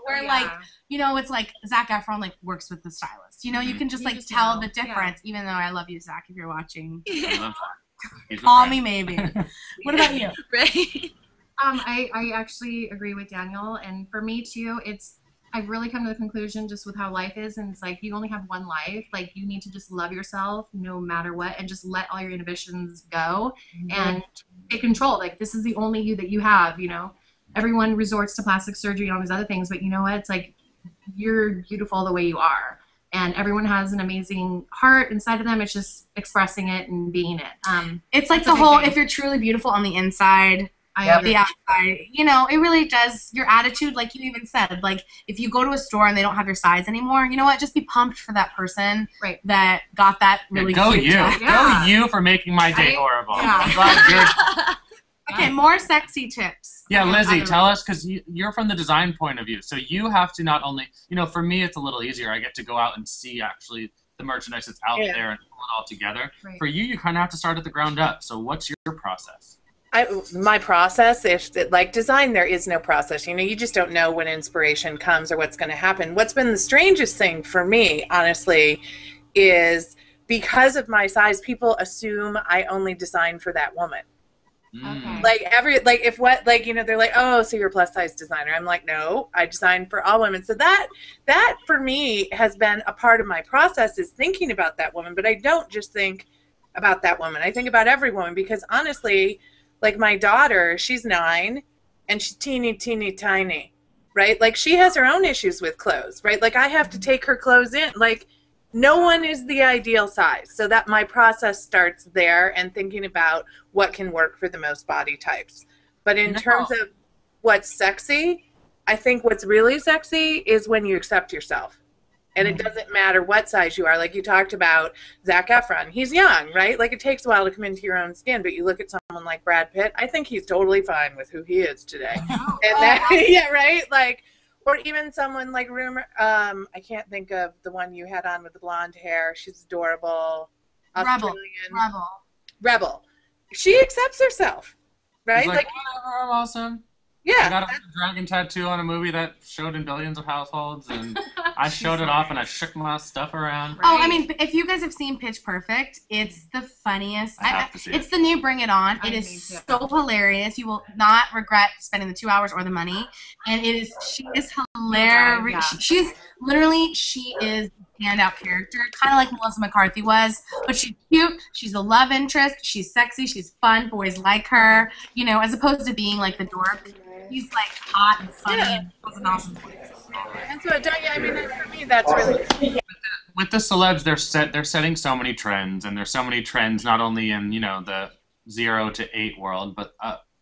Where Yeah. like, you know, it's like Zac Efron like works with the stylist. You know, you can just like tell the difference. Even though I love you, Zac, if you're watching. Call me maybe. What about you? Right. I actually agree with Daniel, and for me too, I've really come to the conclusion just with how life is, and it's like you only have one life. Like you need to just love yourself no matter what, and just let all your inhibitions go and take control. Like this is the only you that you have. You know, everyone resorts to plastic surgery and all these other things, but you know what? It's like you're beautiful the way you are, and everyone has an amazing heart inside of them. It's just expressing it and being it. It's like the whole if you're truly beautiful on the inside. The outside, you know, it really does. Your attitude, like you even said, like if you go to a store and they don't have your size anymore, you know what? Just be pumped for that person that got that really go cute you. jacket. Go you for making my day horrible. Yeah. I'm glad you're... Okay, more sexy tips. Yeah, Lizzie, tell us, because you're from the design point of view, so you have to not only, you know, for me it's a little easier. I get to go out and see actually the merchandise that's out there and pull it all together. Right. For you kind of have to start at the ground up. So what's your process? My process, like design, there is no process. You know, you just don't know when inspiration comes or what's going to happen. What's been the strangest thing for me, honestly, is because of my size, people assume I only design for that woman. Okay. Like you know, they're like, oh, so you're a plus size designer. I'm like, no, I design for all women. So that for me has been a part of my process, is thinking about that woman. But I don't just think about that woman. I think about every woman, because honestly, like my daughter, she's 9 and she's teeny tiny, right? Like she has her own issues with clothes, right? Like I have to take her clothes in. Like no one is the ideal size. So that my process starts there and thinking about what can work for the most body types. But in terms of what's sexy, I think what's really sexy is when you accept yourself. And it doesn't matter what size you are. Like you talked about Zac Efron. He's young, right? Like it takes a while to come into your own skin. But you look at someone like Brad Pitt, I think he's totally fine with who he is today. Yeah, right? Like, or even someone like I can't think of the one you had on with the blonde hair. She's adorable. Rebel. She accepts herself, right? Like, whatever, I'm awesome. Yeah. I got a dragon tattoo on a movie that showed in billions of households, and I showed it off and I shook my stuff around. Oh, I mean, if you guys have seen Pitch Perfect, it's the funniest. It's the new Bring It On. It is so hilarious. You will not regret spending the 2 hours or the money. And she is hilarious. She's literally, she is a standout character, kind of like Melissa McCarthy was. But she's cute. She's a love interest. She's sexy. She's fun. Boys like her. You know, as opposed to being like the dork. He's like hot and funny and has an awesome voice. And so, I mean, for me, that's really. With the celebs, they're setting so many trends, and there's so many trends not only in, you know, the 0 to 8 world, but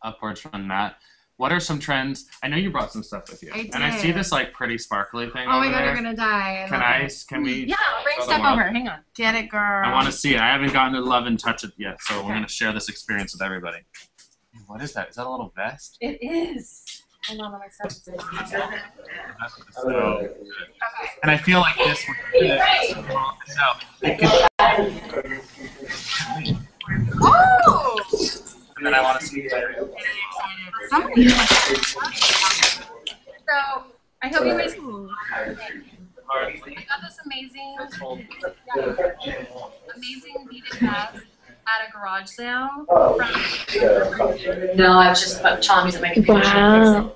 upwards from that. What are some trends? I know you brought some stuff with you, and I see this like pretty sparkly thing. Oh my over god, there. you're gonna die. Can we? Yeah, I'll bring stuff over. Hang on. Get it, girl. I want to see it. I haven't gotten to love and touch it yet, so we're gonna share this experience with everybody. What is that? Is that a little vest? It is. Hold on, let me start this. So, and I feel like this would fit. So it could. Oh! And then I want to see. So I hope you guys. I got this amazing beaded vest at a garage sale. No, I was just telling me to make a picture. Wow.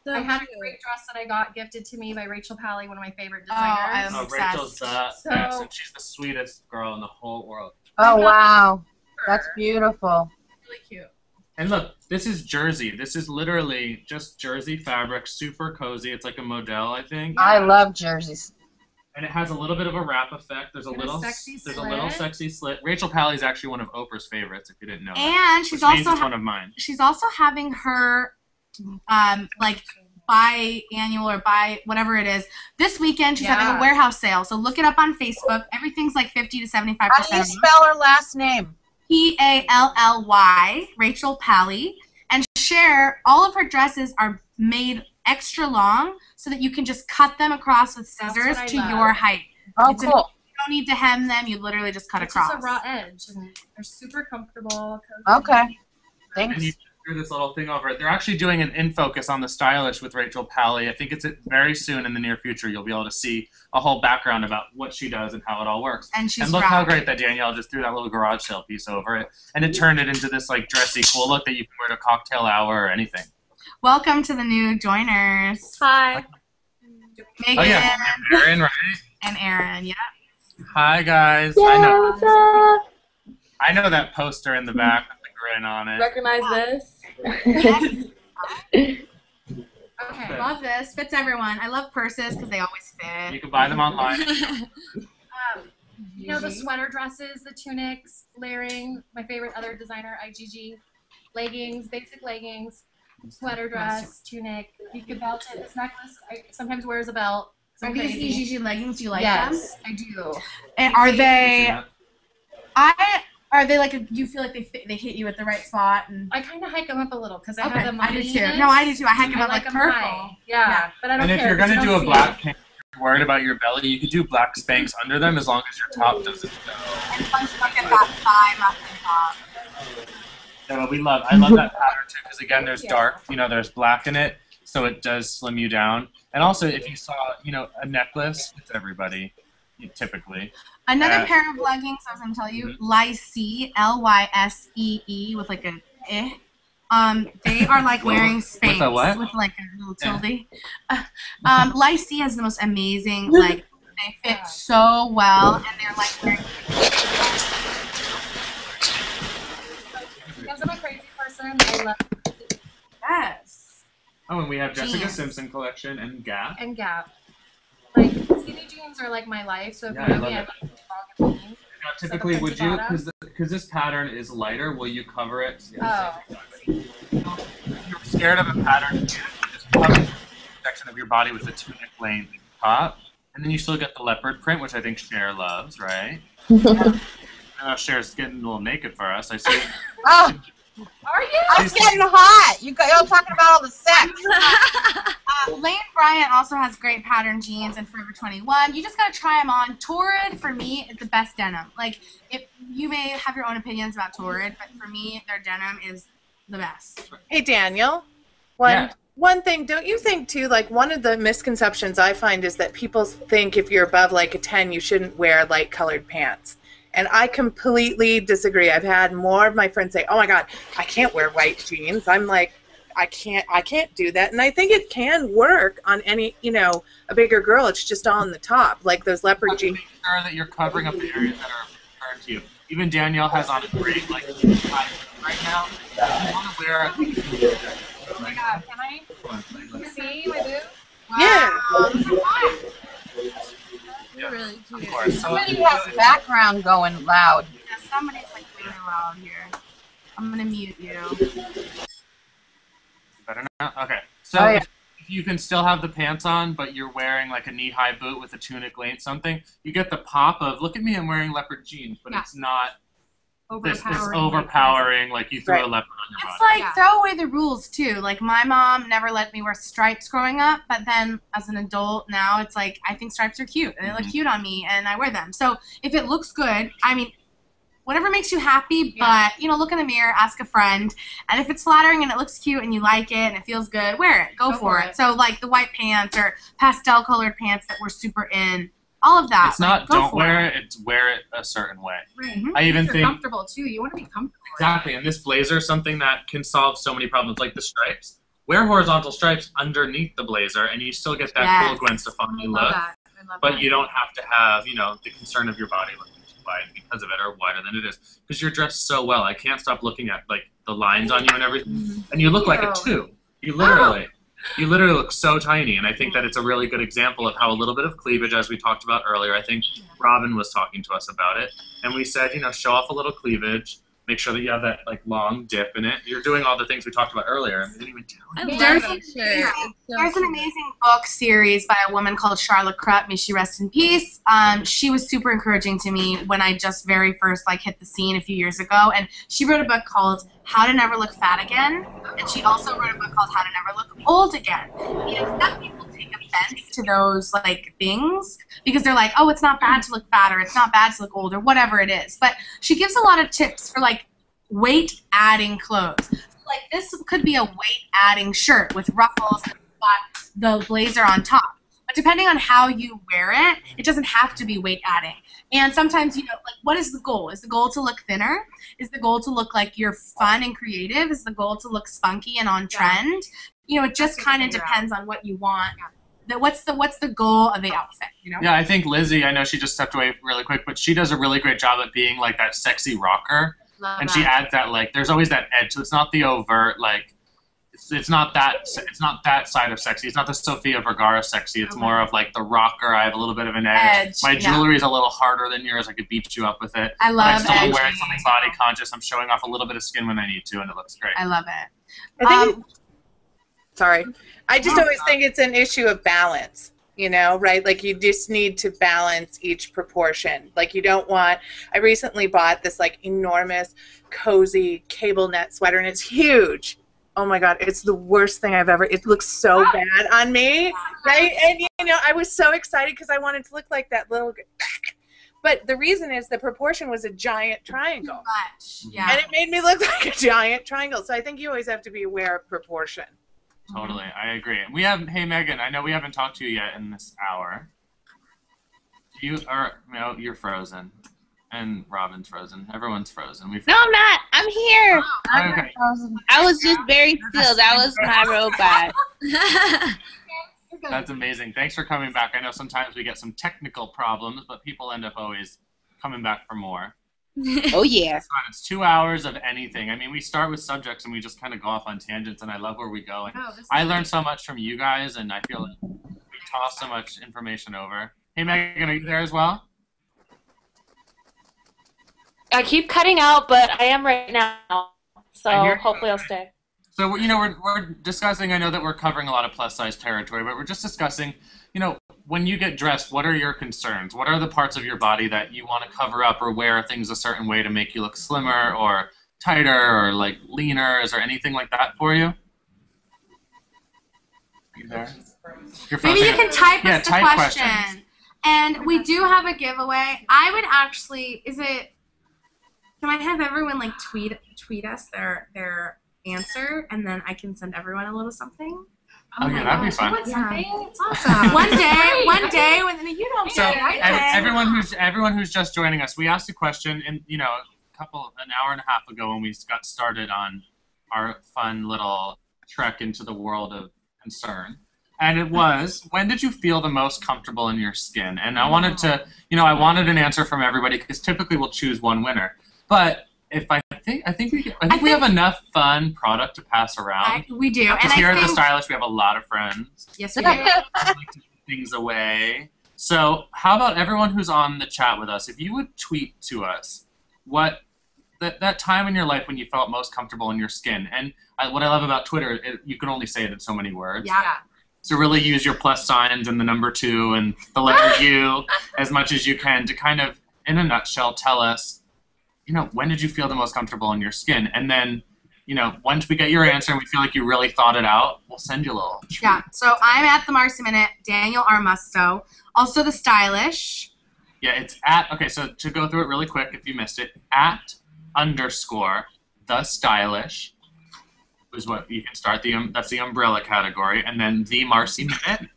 I had a great dress that I got gifted to me by Rachel Pally, one of my favorite I'm designers. Rachel's best, and she's the sweetest girl in the whole world. Oh, wow. That's beautiful. Really cute. And look, this is jersey. This is literally just jersey fabric, super cozy. It's like a model, I think. I love jerseys. And it has a little bit of a wrap effect. There's a little sexy slit. Rachel Pally is actually one of Oprah's favorites, if you didn't know. And she's also one of mine. She's also having her like biannual or whatever it is. This weekend she's having a warehouse sale. So look it up on Facebook. Everything's like 50 to 75%. How do you spell her last name? Pally, Rachel Pally. And share all of her dresses are made extra long, so that you can just cut them across with scissors to your height. Oh, cool. You don't need to hem them. You literally just cut across. It's just a raw edge, and they're super comfortable. Okay. Thanks. And you threw this little thing over it. They're actually doing an in focus on the stylish with Rachel Pally. I think it's very soon in the near future. You'll be able to see a whole background about what she does and how it all works. And she's look how great that Danielle just threw that little garage sale piece over it, and it turned it into this like dressy, cool look that you can wear to cocktail hour or anything. Welcome to the new joiners. Hi. Megan. Oh yeah, Aaron, right? And Aaron, yeah. Hi guys. Yeah, what's up? I know that poster in the back with the grin on it. Recognize this? Okay, love this. Fits everyone. I love purses because they always fit. You can buy them online. You know, the sweater dresses, the tunics, layering, my favorite other designer, IGG, leggings, basic leggings, sweater dress, tunic. You could belt it. This necklace, I sometimes wears a belt. Are these IGG leggings? Do you like them? Yes, I do. And are they? Are they like? Do you feel like they hit you at the right spot? And I kind of hike them up a little because I okay, have the I do money too. in it. No, I do too. I hike them up like like them purple. high. Yeah, but I don't And care. if you're gonna because do you a don't black see pant, you're worried about your belly, you could do black Spanx under them as long as your top doesn't go. And plus, look at that thigh up and top. Yeah, I love that pattern too because again, there's dark, there's black in it, so it does slim you down. And also, if you saw, a necklace, it's everybody, typically. Another pair of leggings I was gonna tell you, Lysee, Lysee, with like an eh. They are like wearing Spanx With a what? with like a little tilde. Lysee has the most amazing, like they fit so well, and they're like wearing. Because I'm a crazy person, I love Yes. Oh, and we have Jessica Jeans. Simpson collection and Gap. and Gap. Like skinny jeans are like my life, so if Yeah, you I know love me, I it. like long jeans. Now, typically, So the would you, printed because this pattern is lighter, will you cover it? Oh. If you're scared of a pattern, you just cover the section of your body with a tunic length top, and then you still get the leopard print, which I think Cher loves, right? I know Cher's getting a little naked for us. I see. Oh, Are you? I'm getting hot. You're talking about all the sex. Lane Bryant also has great pattern jeans and Forever 21. You just gotta try them on. Torrid, for me, is the best denim. Like, if you may have your own opinions about Torrid, but for me, their denim is the best. Hey, Daniel. Yeah. One thing, don't you think, too, like, one of the misconceptions I find is that people think if you're above, like, a 10, you shouldn't wear light-colored pants. And I completely disagree. I've had more of my friends say, oh, my God, I can't wear white jeans. I'm like, I can't do that. And I think it can work on any, a bigger girl. It's just all on the top, like those leopard jeans. Make sure that you're covering up the areas that are important to you. Even Danielle has on a great, like, high right now. You want to wear Oh my God, can I see my boob? Yeah. You're really cute. Of course. So, Somebody has background going loud. Yeah, somebody's like really loud here. I'm gonna mute you. better now? Okay. So Oh, yeah. if you can still have the pants on, but you're wearing like a knee-high boot with a tunic length something, you get the pop of, look at me, I'm wearing leopard jeans, but it's not this overpowering, like you threw a leopard on your It's body. like, throw away the rules, too. Like, my mom never let me wear stripes growing up, but then as an adult now, it's like, I think stripes are cute, and they look cute on me, and I wear them. So if it looks good, I mean, whatever makes you happy, but, look in the mirror, ask a friend, and if it's flattering and it looks cute and you like it and it feels good, wear it. Go for it. So, like, the white pants or pastel-colored pants that were super in, all of that. It's not don't wear it, it's wear it a certain way. Right. I even You're think comfortable too. You want to be comfortable. exactly, and this blazer is something that can solve so many problems, like the stripes. Wear horizontal stripes underneath the blazer, and you still get that cool Gwen Stefani look. But you don't have to have, the concern of your body looking too wide because of it, or wider than it is. Because you're dressed so well, I can't stop looking at like the lines on you and everything, and you look like a 2. You literally look so tiny, and I think that it's a really good example of how a little bit of cleavage, as we talked about earlier, I think Robin was talking to us about it, and we said, show off a little cleavage, make sure that you have that like long dip in it. You're doing all the things we talked about earlier, and we didn't even tell you. There's an amazing book series by a woman called Charlotte Krupp, may she rest in peace. She was super encouraging to me when I just very first hit the scene a few years ago, and she wrote a book called How to Never Look Fat Again, and she also wrote a book called How to Never Look Old Again. Some people take offense to those like things because they're like, oh, it's not bad to look fat or it's not bad to look old or whatever it is. But she gives a lot of tips for like weight adding clothes. So, like this could be a weight adding shirt with ruffles and got the blazer on top. But depending on how you wear it, it doesn't have to be weight adding. And sometimes, you know, like what is the goal? Is the goal to look thinner? Is the goal to look like you're fun and creative? Is the goal to look spunky and on trend? You know, it just kind of depends on what you want. What's the goal of the outfit, you know? Yeah, I think Lizzie, I know she just stepped away really quick, but she does a really great job at being like that sexy rocker. And she adds that, like, there's always that edge. So it's not the overt, like, it's not that side of sexy. It's not the Sofia Vergara sexy. It's more of like the rocker. I have a little bit of an edge. My jewelry is a little harder than yours. I could beat you up with it. I love it. I still wearing something body conscious. I'm showing off a little bit of skin when I need to, and it looks great. I love it. I think sorry. I just always think it's an issue of balance. You know, right? Like you just need to balance each proportion. Like you don't want. I recently bought this like enormous, cozy cable net sweater, and it's huge. Oh my God, it's the worst thing I've ever, it looks so bad on me, right? And you know, I was so excited because I wanted to look like that little, but the reason is the proportion was a giant triangle. Yeah. And it made me look like a giant triangle. So I think you always have to be aware of proportion. Totally, I agree. We have, hey Megan, I know we haven't talked to you yet in this hour. You are, no, you're frozen. And Robin's frozen. Everyone's frozen. No, I'm not. I'm here. Oh, okay. I was just very still. That was my robot. That's amazing. Thanks for coming back. I know sometimes we get some technical problems, but people end up always coming back for more. Oh, yeah. It's fun. It's 2 hours of anything. I mean, we start with subjects and we just kind of go off on tangents, and I love where we go. And I learned so much from you guys, and I feel like we toss so much information over. Hey, Megan, are you there as well? I keep cutting out, but I am right now, so hopefully I'll stay. So, you know, we're discussing, I know that we're covering a lot of plus-size territory, but we're just discussing, you know, when you get dressed, what are your concerns? What are the parts of your body that you want to cover up or wear things a certain way to make you look slimmer or tighter or, like, leaner? Is there anything like that for you? You there? Maybe you can type us the question. Questions. And we do have a giveaway. I would actually, can I have everyone like tweet us their answer, and then I can send everyone a little something? Oh yeah, that'd be fun. It's awesome. one day when you don't. So everyone who's just joining us, we asked a question, and you know, an hour and a half ago when we got started on our fun little trek into the world of concern. And it was, when did you feel the most comfortable in your skin? And I wanted to, you know, I wanted an answer from everybody because typically we'll choose one winner. But if I think we have enough fun product to pass around. We do. Because here at The Stylish, we have a lot of friends. Yes, we do. We like to give things away. So how about everyone who's on the chat with us, if you would tweet to us what that time in your life when you felt most comfortable in your skin. And what I love about Twitter, you can only say it in so many words. Yeah. So really use your plus signs and the number 2 and the letter U as much as you can to kind of, in a nutshell, tell us, you know, when did you feel the most comfortable in your skin? And then, you know, once we get your answer and we feel like you really thought it out, we'll send you a little treat. Yeah, so I'm at the Marcy Minute, Daniel R. Musto, also The Stylish. Yeah, it's at, okay, so to go through it really quick if you missed it, @ The Stylish is what you can start, that's the umbrella category, and then the Marcy Minute.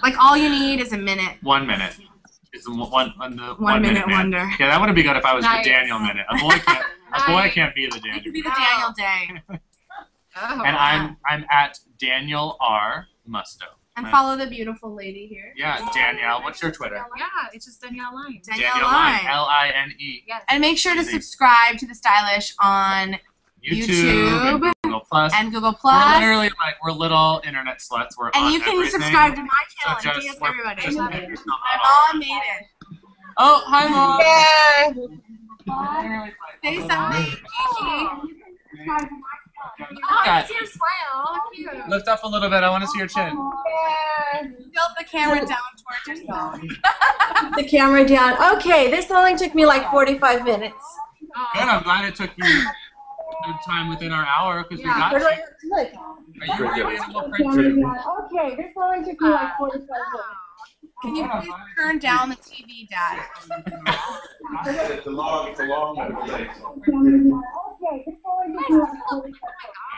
Like all you need is a minute. 1 minute. It's the 1 minute wonder. Yeah, that would be good if I was the Daniel Minute. A boy can't be the Daniel. You could be the Daniel Day. And I'm at Daniel R. Musto. And follow the beautiful lady here. Yeah, Danielle. What's your Twitter? Yeah, it's just Danielle Line. Danielle Line. L-I-N-E. Yes. And make sure to subscribe to The Stylish on YouTube and Google Plus. We're literally like, we're little internet sluts. We're and on you can everything. Subscribe to my channel so and DM everybody. My mom made it. Oh, hi, Mom. Yeah. Say something. I see your smile. Cute. Lift up a little bit. I want to see your chin. Tilt the camera down towards yourself. The camera down. Okay, this only took me like 45 minutes. Good. I'm glad it took you good time within our hour because we Yeah. got. Where do I look? Are you animal print? Okay, this only took me like 45 minutes. Can you please turn down the TV, Dad? It's a long Okay, this only took me like 45 minutes.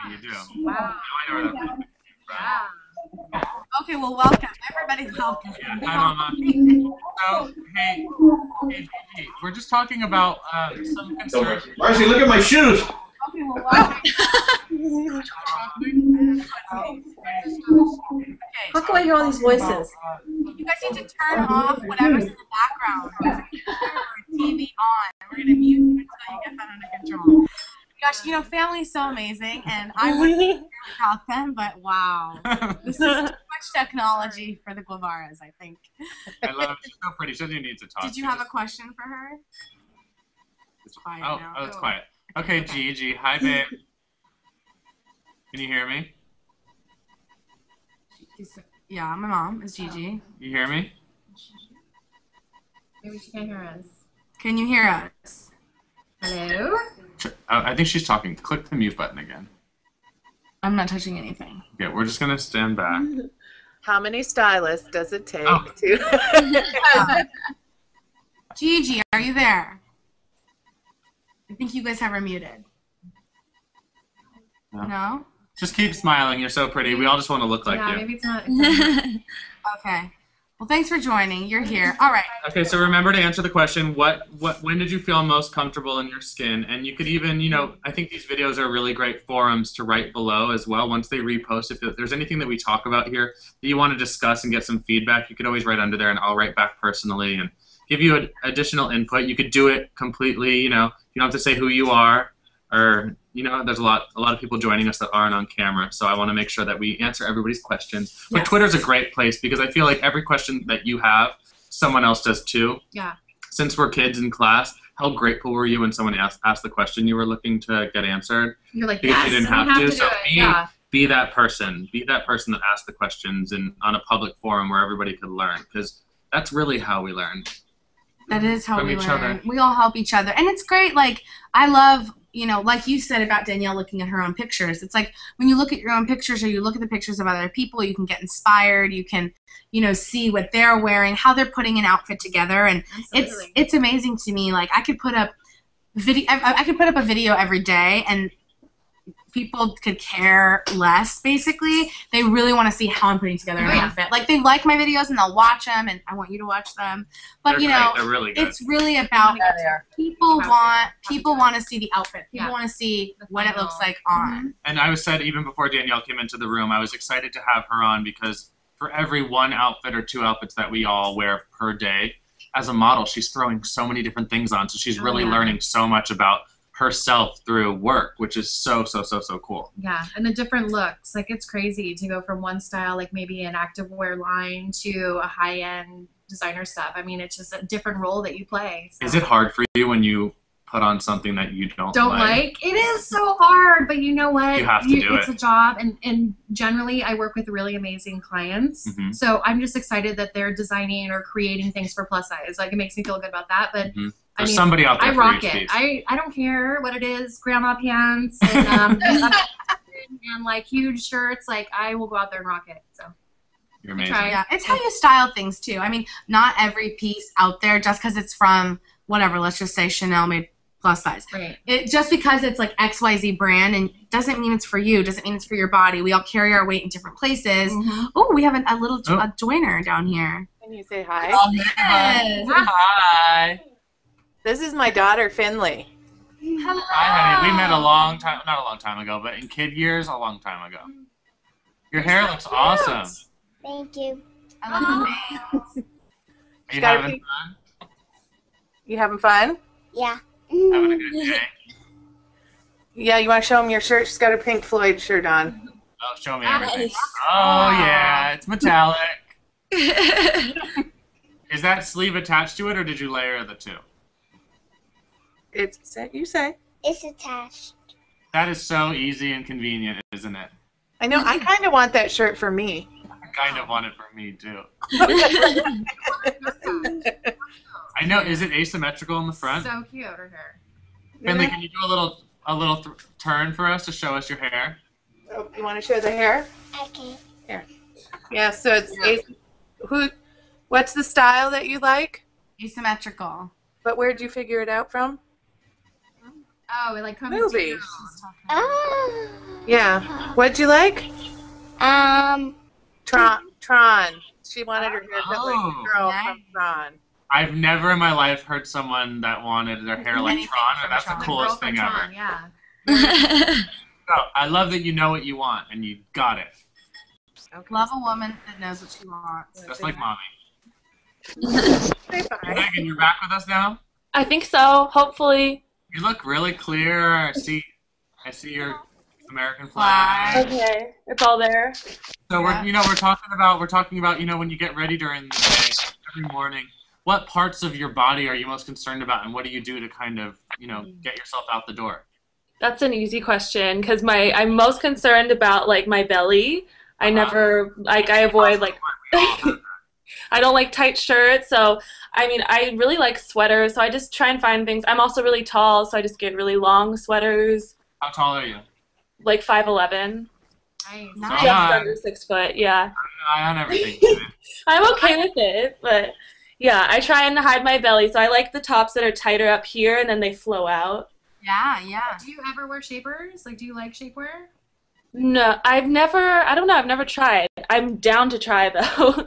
You do. Wow. I know where that is. Wow. Okay, well, welcome. Everybody's welcome. Yeah, hi, Mama. So, hey, Gigi, we're just talking about some concerns. Marcy, look at my shoes. Okay, well, welcome. How come I hear all these voices? You guys need to turn off whatever's in the background. TV on. We're going to mute you until you get that under control. Gosh, you know, family's so amazing, and I wouldn't hear without them, but wow. This is too much technology for the Guevaras, I think. I love it. She's so pretty. She doesn't need to talk. Did you have a question for her? It's quiet now. Oh, it's quiet. Okay, Gigi. Hi, babe. Can you hear me? Yeah, my mom is Gigi. You hear me? Maybe she can't hear us. Can you hear us? Hello? I think she's talking. Click the mute button again. I'm not touching anything. Okay, we're just going to stand back. How many stylists does it take Oh. to... Gigi, are you there? I think you guys have her muted. No? Just keep smiling. You're so pretty. We all just want to look like you. Maybe it's not. Okay. Well, thanks for joining. You're here. All right. Okay, so remember to answer the question, when did you feel most comfortable in your skin? And you could even, you know, I think these videos are really great forums to write below as well. Once they repost, if there's anything that we talk about here that you want to discuss and get some feedback, you could always write under there and I'll write back personally and give you additional input. You could do it completely, you know, you don't have to say who you are or, you know, there's a lot of people joining us that aren't on camera, so I want to make sure that we answer everybody's questions. But Twitter's a great place because I feel like every question that you have, someone else does too. Yeah. Since we're kids in class, how grateful were you when someone asked the question you were looking to get answered? You're like, because yes, you didn't I have don't to. have to So do it. be that person. Be that person that asked the questions on a public forum where everybody could learn, because that's really how we learn. That is how From we each learn. other. We all help each other. And it's great. Like, I love, you know, like you said about Danielle looking at her own pictures. It's like when you look at your own pictures or you look at the pictures of other people, you can get inspired. You can, you know, see what they're wearing, how they're putting an outfit together. And it's amazing to me. Like, I could put up a video every day and people could care less, basically. They really want to see how I'm putting together an outfit. Like, they like my videos and they'll watch them, and I want you to watch them. But, They're you know, great. They're really good. it's really about people want to see the outfit. People want to see what it looks like on. And I was said, even before Danielle came into the room, I was excited to have her on because for every one outfit or two outfits that we all wear per day, as a model, she's throwing so many different things on. So she's really learning so much about herself through work, which is so cool. Yeah, and the different looks. Like, it's crazy to go from one style, like maybe an activewear line, to a high-end designer stuff. I mean, it's just a different role that you play. So. Is it hard for you when you put on something that you don't like? It is so hard, but you know what? You have to do it. It's a job, and generally I work with really amazing clients. Mm-hmm. So I'm just excited that they're designing or creating things for plus size. Like, it makes me feel good about that, but There's somebody out there I for rock each it. piece. I don't care what it is, grandma pants and, and like huge shirts. Like, I will go out there and rock it. So you're amazing. Yeah, it's how you style things too. I mean, not every piece out there, just because it's from whatever, let's just say Chanel made plus size. Right. It just because it's like XYZ brand and doesn't mean it's for you, doesn't mean it's for your body. We all carry our weight in different places. Oh, we have a little joiner down here. Can you say hi? Yes. Hi. This is my daughter, Finley. Hello. Hi, honey. We met not a long time ago, but in kid years, a long time ago. Your hair looks awesome. Thank you. I love the nails. Are you having fun? You having fun? Yeah. Having a good day? Yeah, you want to show him your shirt? She's got a Pink Floyd shirt on. Oh, show me everything. Oh, yeah. It's metallic. Is that sleeve attached to it, or did you layer the two? It's, you say. It's attached. That is so easy and convenient, isn't it? I know. I kind of want that shirt for me. I kind of want it for me, too. I know. Is it asymmetrical in the front? So cute, her hair. Finley, can you do a little a little turn for us to show us your hair? Oh, you want to show the hair? Okay. Here. Yeah, so it's what's the style that you like? Asymmetrical. But where'd you figure it out from? Oh, it like comes Movie. Oh. Yeah. What'd you like? Tron. She wanted her haircut like the girl from Tron. I've never in my life heard someone that wanted their hair like Tron, and that's the coolest thing ever. Yeah. So, I love that you know what you want, and you got it. Okay. Love a woman that knows what she wants. Just like mommy. Megan, you're back with us now? I think so. Hopefully. You look really clear. I see your American flag. Okay, it's all there. So we're talking about when you get ready during the day every morning. What parts of your body are you most concerned about, and what do you do to kind of get yourself out the door? That's an easy question because I'm most concerned about like my belly. I never I avoid like I don't like tight shirts, so I mean I really like sweaters, so I just try and find things. I'm also really tall, so I just get really long sweaters. How tall are you? Like 5'11". Nice. Just under 6 foot, yeah. Eye on everything. I'm okay with it, but yeah, I try and hide my belly, so I like the tops that are tighter up here and then they flow out. Yeah, yeah. Do you ever wear shapers? Like, do you like shapewear? No, I've never tried. I'm down to try though.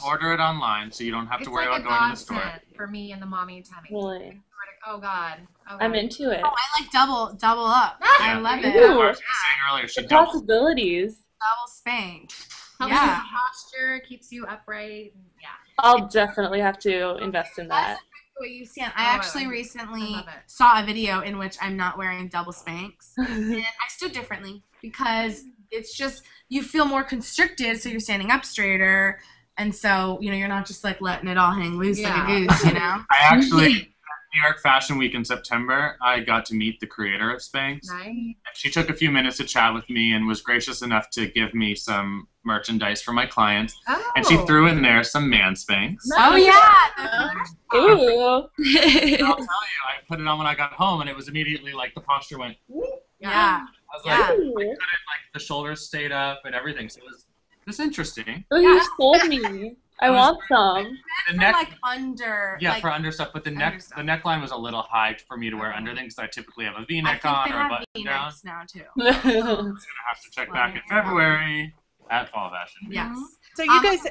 Order it online, so you don't have to worry about going to the store. For me and the mommy and tummy. Really? Oh God. I'm into it. Oh, I like double up. I love it. Ooh. I was saying earlier, she The possibilities. Double spanked. Helps Yeah. with posture, keeps you upright. Yeah. I'll definitely have to invest in that. What you see, I actually recently saw a video in which I'm not wearing double spanks, and I stood differently because it's just you feel more constricted, so you're standing up straighter, and so you're not just like letting it all hang loose like a goose, I actually at New York Fashion Week in September, I got to meet the creator of Spanx. Nice. And she took a few minutes to chat with me and was gracious enough to give me some merchandise for my clients. Oh. And she threw in there some man Spanx. Oh yeah. Ooh. I'll tell you, I put it on when I got home, and it was immediately like the posture went. Yeah. I was like, the shoulders stayed up and everything. So it was interesting. Oh, you sold me. I want some. The neck, like under. yeah, like, for under stuff, but the neckline was a little high for me to wear under things because I typically have a V-neck on or a button down. Now too. I'm gonna have to check back in February at Fall Fashion. Yes. So you guys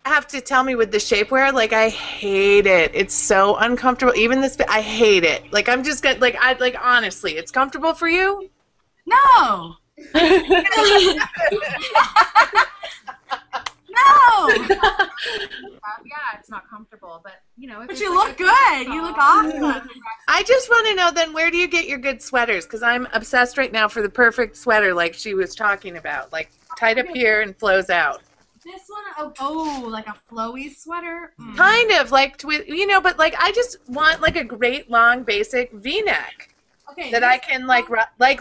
have to tell me with the shapewear, like I hate it. It's so uncomfortable. Even this, I hate it. Like I'm just gonna honestly, it's comfortable for you? No. No. Yeah, it's not comfortable, but But you look good. You look awesome. I just want to know then, where do you get your good sweaters? Because I'm obsessed right now for the perfect sweater, like she was talking about, like tight up here and flows out. This one, like a flowy sweater. Kind of like but like I just want like a great long basic V-neck. Okay, that I can like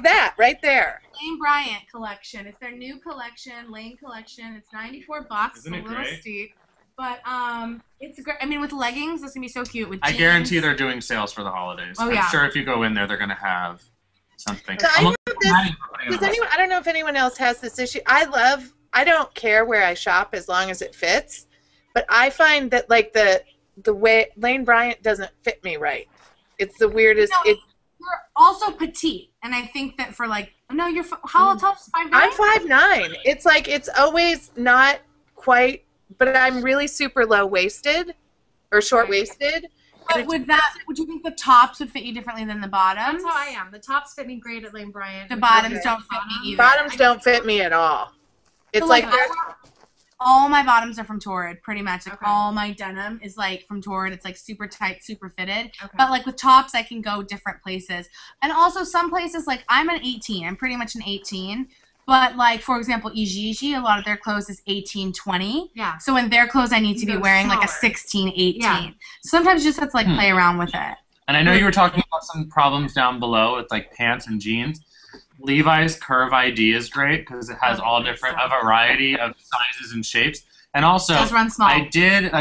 that right there. Lane Bryant collection. It's their new collection, Lane collection. It's $94. Isn't it a little great? steep, but it's great. I mean, with leggings, this can be so cute. With I jeans. guarantee they're doing sales for the holidays. Oh, I'm yeah. sure if you go in there, they're gonna have something. I don't know if anyone else has this issue. I don't care where I shop as long as it fits, but I find that like the way Lane Bryant doesn't fit me right. It's the weirdest. You're also petite, and I think that for how tall is 5'9"? I'm 5'9". It's like it's always not quite, but I'm really super low waisted or short waisted. But would you think the tops would fit you differently than the bottoms? That's how I am. The tops fit me great at Lane Bryant. The bottoms don't fit me either. Bottoms don't fit me at all. It's So, all my bottoms are from Torrid, pretty much. Like all my denim is like from Torrid. It's like super tight, super fitted. Okay. But like with tops, I can go different places. And also some places, like I'm an 18. I'm pretty much an 18. But like for example, Ijiji, a lot of their clothes is 18, 20. Yeah. So in their clothes, I need to be wearing like a 16, 18. Yeah. Sometimes you just have to like play around with it. And I know you were talking about some problems down below with like pants and jeans. Levi's Curve ID is great because it has all different, a variety of sizes and shapes. And also, Does run small. I did a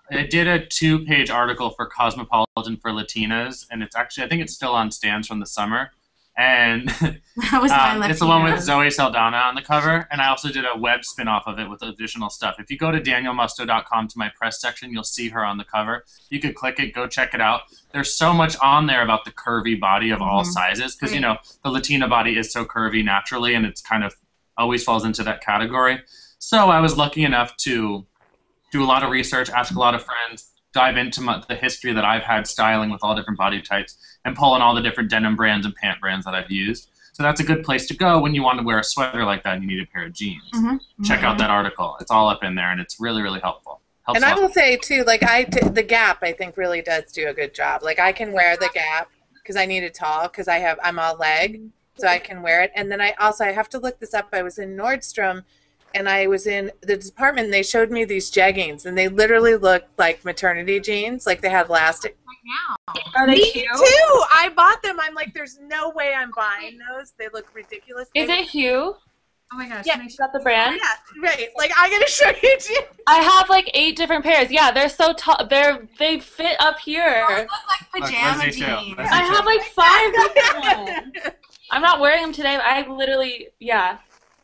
2-page article for Cosmopolitan for Latinas, and it's actually, I think it's still on stands from the summer. And That was my lucky it's the one one. with Zoe Saldana on the cover, and I also did a web spin-off of it with additional stuff. If you go to danielmusto.com to my press section, you'll see her on the cover. You could click it, go check it out. There's so much on there about the curvy body of all sizes, because, you know, the Latina body is so curvy naturally, and it's kind of always falls into that category. So I was lucky enough to do a lot of research, ask a lot of friends, dive into the history that I've had styling with all different body types, and pull in all the different denim brands and pant brands that I've used. So that's a good place to go when you want to wear a sweater like that and you need a pair of jeans. Check out that article. It's all up in there, and it's really, really helpful. Helps And I will say, too, like, the Gap, I think, really does do a good job. Like, I can wear the Gap because I need it tall because I'm all leg, so I can wear it. And then I have to look this up. I was in Nordstrom, and I was in the department, and they showed me these jeggings, and they literally looked like maternity jeans, like they had elastic. Are they Me cute? too! I bought them. I'm like, there's no way I'm buying those. They look ridiculous. Is it Hue? Oh my gosh. Yeah. Is that the brand? Yeah, right. Like, I'm going to show you, too. I have like 8 different pairs. Yeah, they're so tall. They fit up here. Those look like pajama jeans. I have like 5 different ones. I'm not wearing them today. I literally, yeah.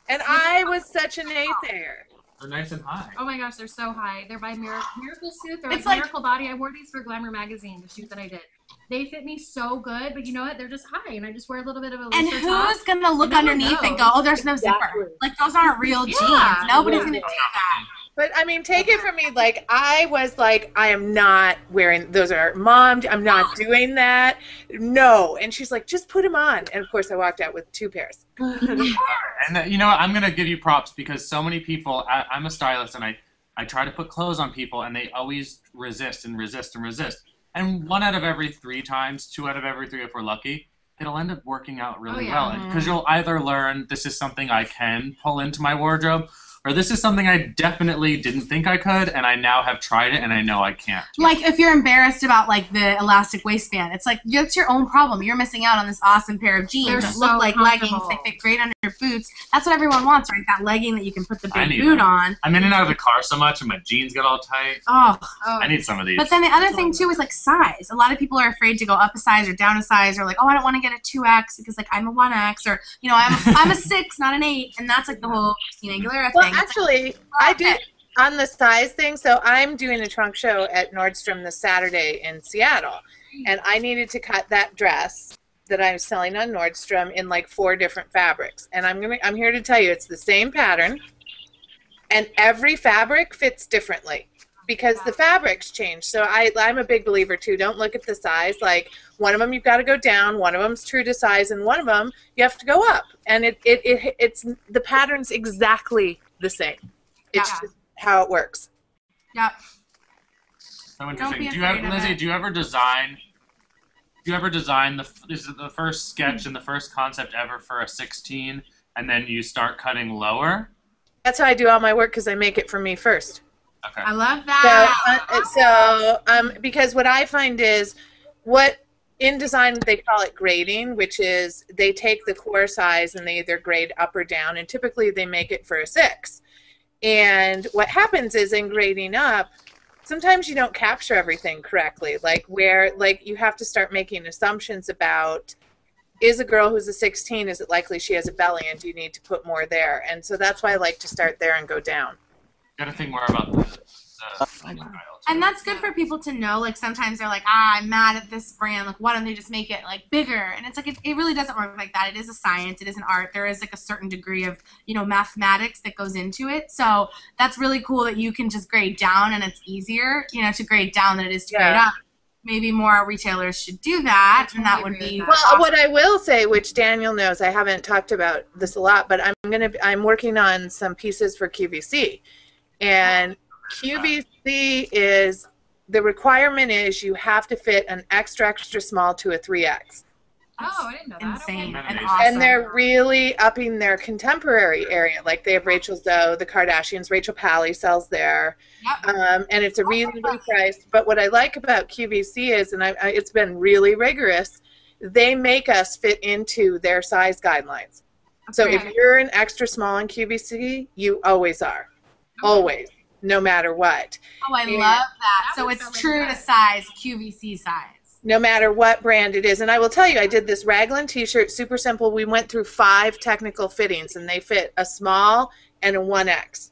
And I was such a naysayer. They're nice and high. Oh my gosh, they're so high. They're by Miracle Suit. They're It's like like- Miracle Body. I wore these for Glamour magazine, the shoot that I did. They fit me so good, but you know what? They're just high, and I just wear a little bit of a And looser top. who's gonna look No one underneath and go, knows. "Oh, there's no zipper"? Like those aren't real jeans. Nobody's gonna do that. But, I mean, take it from me, like, I was like, I am not wearing, those are, Mom, I'm not doing that. No. And she's like, just put them on. And, of course, I walked out with 2 pairs. And you know what? I'm going to give you props because so many people, I'm a stylist, and I try to put clothes on people, and they always resist and resist and resist. And 1 out of every 3 times, 2 out of every 3 if we're lucky, it'll end up working out really well. Because you'll either learn this is something I can pull into my wardrobe, or this is something I definitely didn't think I could, and I now have tried it, and I know I can't. Like if you're embarrassed about like the elastic waistband, it's like it's your own problem. You're missing out on this awesome pair of jeans They're that so look like leggings. comfortable. They fit great under your boots. That's what everyone wants, right? That legging that you can put the I big need boot them. on. I'm in and out of the car so much, and my jeans get all tight. Oh. I need some of these. But then the other thing too is like size. A lot of people are afraid to go up a size or down a size, or like, oh, I don't want to get a 2X because like I'm a 1X, or you know, I'm a 6, not an 8, and that's like the whole Christina Aguilera Well, thing. actually, I do on the size thing. So I'm doing a trunk show at Nordstrom this Saturday in Seattle, and I needed to cut that dress that I'm selling on Nordstrom in like 4 different fabrics. And I'm here to tell you it's the same pattern, and every fabric fits differently because the fabrics change. So I'm a big believer too. Don't look at the size. Like one of them you've got to go down, one of them's true to size, and one of them you have to go up. And it's the pattern's exactly the same. It's just how it works. Yep. So interesting. Lizzie, do you ever design the first sketch and the first concept ever for a 16, and then you start cutting lower? That's how I do all my work because I make it for me first. Okay. I love that. Because what I find is in design they call it grading, which is they take the core size and they either grade up or down, and typically they make it for a 6. And what happens is in grading up, sometimes you don't capture everything correctly. Like you have to start making assumptions about, is a girl who's a 16, is it likely she has a belly, and do you need to put more there? And so that's why I like to start there and go down. Gotta think more about the And that's good for people to know. Like sometimes they're like, I'm mad at this brand. Like, why don't they just make it like bigger? And it's like it really doesn't work like that. It is a science. It is an art. There is like a certain degree of mathematics that goes into it. So that's really cool that you can just grade down, and it's easier to grade down than it is to grade up. Maybe more retailers should do that, and that would be well. What I will say, which Daniel knows, I haven't talked about this a lot, but I'm working on some pieces for QVC, and QVC is the requirement is you have to fit an extra small to a 3X. Oh, I didn't know that. Insane Okay. and awesome. And they're really upping their contemporary area. Like they have Rachel Zoe, the Kardashians. Rachel Pally sells there. Yep. And it's a reasonably priced. But what I like about QVC is, and it's been really rigorous, they make us fit into their size guidelines. So if you're an extra small in QVC, you always are. Always. No matter what. Oh, I love that. So it's true to size, QVC size. no matter what brand it is. And I will tell you, I did this raglan t-shirt, super simple. We went through 5 technical fittings, and they fit a small and a 1X.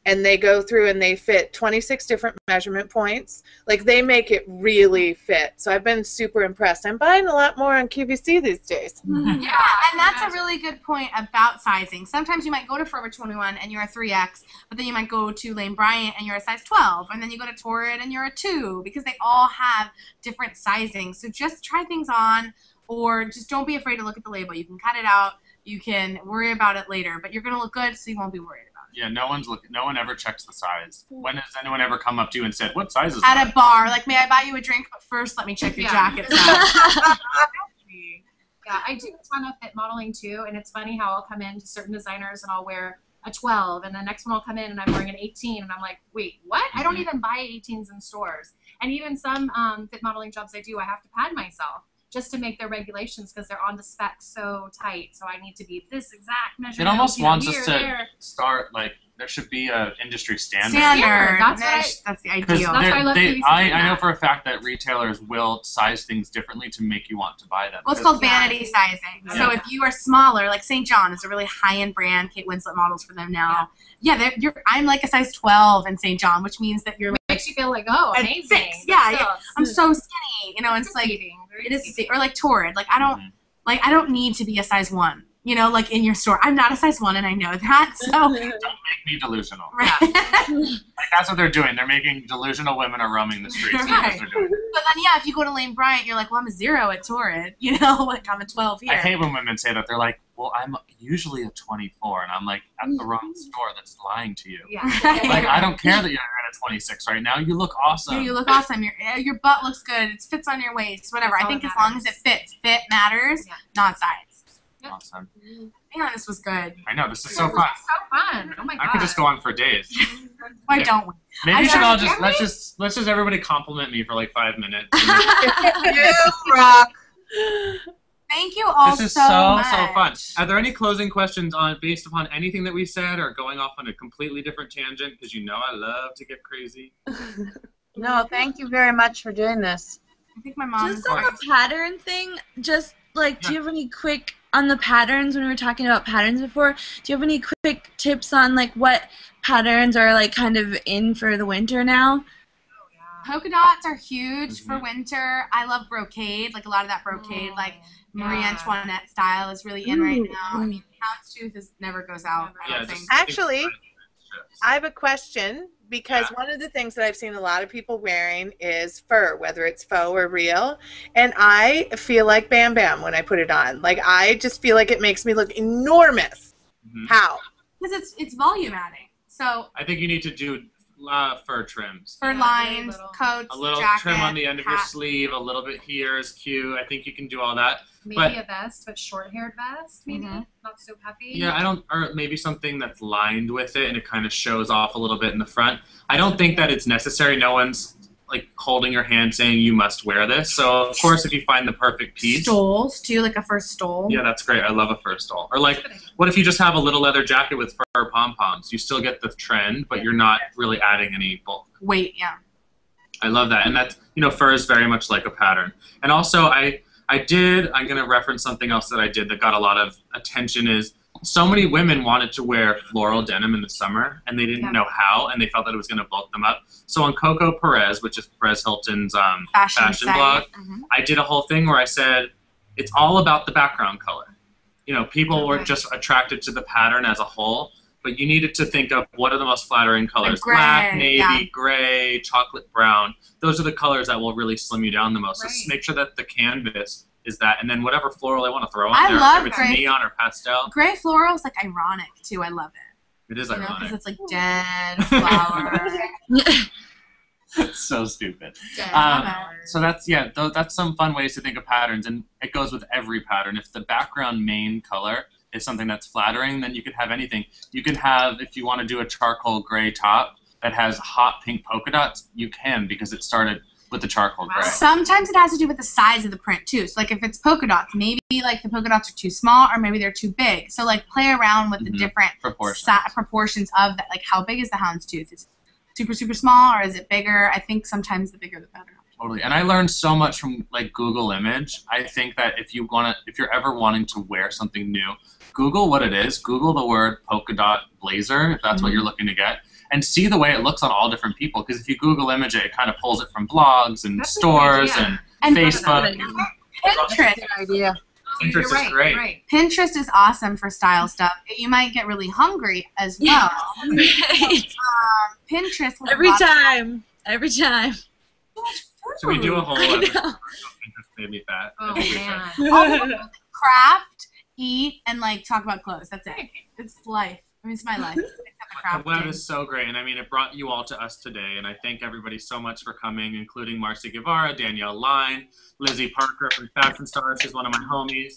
And they go through and they fit 26 different measurement points. Like, they make it really fit. So I've been super impressed. I'm buying a lot more on QVC these days. Yeah, and that's a really good point about sizing. Sometimes you might go to Forever 21 and you're a 3X, but then you might go to Lane Bryant and you're a size 12, and then you go to Torrid and you're a 2, because they all have different sizing. So just try things on, or just don't be afraid to look at the label. You can cut it out. You can worry about it later, but you're going to look good, so you won't be worried about it. Yeah, no one ever checks the size. When has anyone ever come up to you and said, "What size is At that?" a bar, like, may I buy you a drink? But first, let me check your jacket size. Yeah, I do a ton of fit modeling too, and it's funny how I'll come in to certain designers and I'll wear a 12, and the next one I'll come in and I'm wearing an 18, and I'm like, wait, what? I don't even buy 18s in stores. And even some fit modeling jobs I do, I have to pad myself just to make their regulations, because they're on the spec so tight. So I need to be this exact measurement. It almost wants us to there. start, like, there should be a industry standard. That's the ideal. I know for a fact that retailers will size things differently to make you want to buy them. Well, it's called vanity sizing. Yeah. So if you are smaller, like St. John is a really high-end brand. Kate Winslet models for them now. Yeah, I'm like a size 12 in St. John, which means that you're like, makes you feel like, oh, amazing. 6. Yeah, I'm so skinny. You know, it's like it is, or like Torrid. Like I don't need to be a size 1. You know, like in your store. I'm not a size 1, and I know that. So don't make me delusional. Right. Like, that's what they're doing. They're making delusional women are roaming the streets. Right. That's what they're doing. But then, yeah, if you go to Lane Bryant, you're like, well, I'm a 0 at Torrid. You know, like I'm a 12 here. I hate when women say that. They're like, well, I'm usually a 24, and I'm like, at the wrong store. That's lying to you. Yeah. Like, I don't care that you're at a 26 right now. You look awesome. Yeah, you look awesome. Your butt looks good. It fits on your waist. Whatever. I think as long as it fits, fit matters, not size. Awesome. Man, this was good. I know, this is so fun. So fun. Oh my god. I could just go on for days. Why don't we? Maybe we should all just let's just everybody compliment me for like 5 minutes. You rock. Thank you all This is so much. so fun. Are there any closing questions based upon anything that we said, or going off on a completely different tangent? Because you know I love to get crazy. No, thank you very much for doing this. I think my mom Just on the pattern thing, just like, do you have any quick, on the patterns, when we were talking about patterns before, do you have any quick tips on like what patterns are like kind of in for the winter now? Polka dots are huge for winter. I love brocade, like a lot of that brocade, like Marie Antoinette style is really in right now. I mean, houndstooth never goes out. I don't think. Actually, I have a question, because one of the things that I've seen a lot of people wearing is fur, whether it's faux or real, and I feel like Bam Bam when I put it on. Like, I just feel like it makes me look enormous. How? Because it's volume adding. So I think you need to do fur trims. fur lines, coats, a little jacket, trim on the end of your hat. sleeve, a little bit here is cute. I think you can do all that. Maybe a vest, but short-haired vest, maybe. Not so puffy. Yeah, or maybe something that's lined with it and it kind of shows off a little bit in the front. I don't think that it's necessary. No one's like holding your hand saying you must wear this. So of course, if you find the perfect piece. Stoles too, like a fur stole. Yeah, that's great. I love a fur stole. Or like, what if you just have a little leather jacket with fur pom-poms? You still get the trend, but you're not really adding any bulk. Weight, yeah. I love that. And that's, fur is very much like a pattern. And also I'm going to reference something else that I did that got a lot of attention is so many women wanted to wear floral denim in the summer, and they didn't know how, and they felt that it was going to bulk them up. So on Coco Perez, which is Perez Hilton's fashion blog, I did a whole thing where I said, it's all about the background color. People were just attracted to the pattern as a whole, but you needed to think of what are the most flattering colors. Gray, black, navy, gray, chocolate brown. Those are the colors that will really slim you down the most. So make sure that the canvas is that, and then whatever floral they want to throw on there, love if it's gray. Neon or pastel. Gray floral is like ironic too. I love it. It is ironic. Because it's like dead flowers. It's so stupid. Dead So that's some fun ways to think of patterns, and it goes with every pattern. If the background main color is something that's flattering, then you could have anything. You could have, if you want to do a charcoal gray top that has hot pink polka dots, you can, because it started with the charcoal gray. Sometimes it has to do with the size of the print too. So like if it's polka dots, maybe like the polka dots are too small, or maybe they're too big. So like play around with the different proportions of that. Like how big is the houndstooth? Is it super, super small, or is it bigger? I think sometimes the bigger the better. Totally. And I learned so much from like Google Image. I think that if you're ever wanting to wear something new, Google what it is. Google the word polka dot blazer if that's what you're looking to get, and see the way it looks on all different people. Because if you Google image it, it kind of pulls it from blogs and stores and Facebook. Pinterest. idea. Pinterest is great. Right. Pinterest is awesome for style stuff. You might get really hungry as well. Pinterest. Every time. Should we do a whole episode? Pinterest made me fat. Oh man. All the ones craft, eat, and like talk about clothes. That's it. It's life. I mean, it's my life. The web is so great, and I mean, it brought you all to us today, and I thank everybody so much for coming, including MARCY Guevara, Danielle Line, Lizzie Parker from Fashion Stars. She's one of my homies.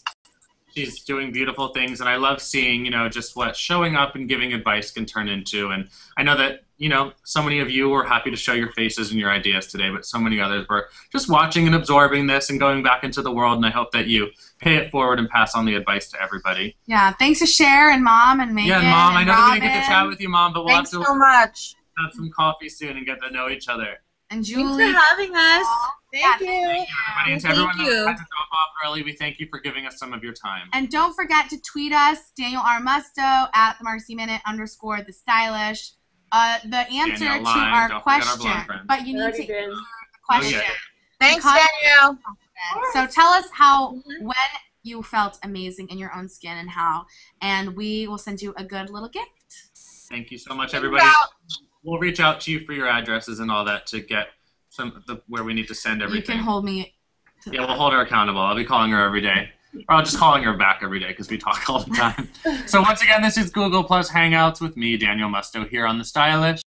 She's doing beautiful things, and I love seeing, you know, just what showing up and giving advice can turn into. And I know that, you know, so many of you were happy to show your faces and your ideas today, but so many others were just watching and absorbing this and going back into the world, and I hope that you pay it forward and pass on the advice to everybody. Yeah, thanks to Cher and Mom and Megan. Yeah, and Mom, I know that we Robin. didn't get to chat with you, Mom, but we'll Thanks have to so much. have some coffee soon and get to know each other. And Julie. Thanks for having us. Thank you. Everybody, and to everyone Thank that you. had to drop off early, we thank you for giving us some of your time. And don't forget to tweet us, Daniel R. Musto, at the Marcy Minute _ the stylish. The answer Danielle to Line, our don't forget our question, blonde friend. but you need Already to did. answer the question. yeah. Thanks, Because- Danielle. So tell us when you felt amazing in your own skin and how, and we will send you a good little gift. Thank you so much, everybody. We'll reach out to you for your addresses and all that to get where we need to send everything. You can hold me. Yeah, we'll hold her accountable. I'll be calling her every day. Or I'll just calling her back every day because we talk all the time. So once again, this is Google Plus Hangouts with me, Daniel Musto, here on The Stylish.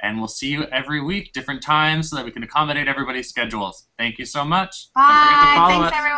And we'll see you every week, different times, so that we can accommodate everybody's schedules. Thank you so much. Bye. Don't forget to follow Thanks, us. everyone.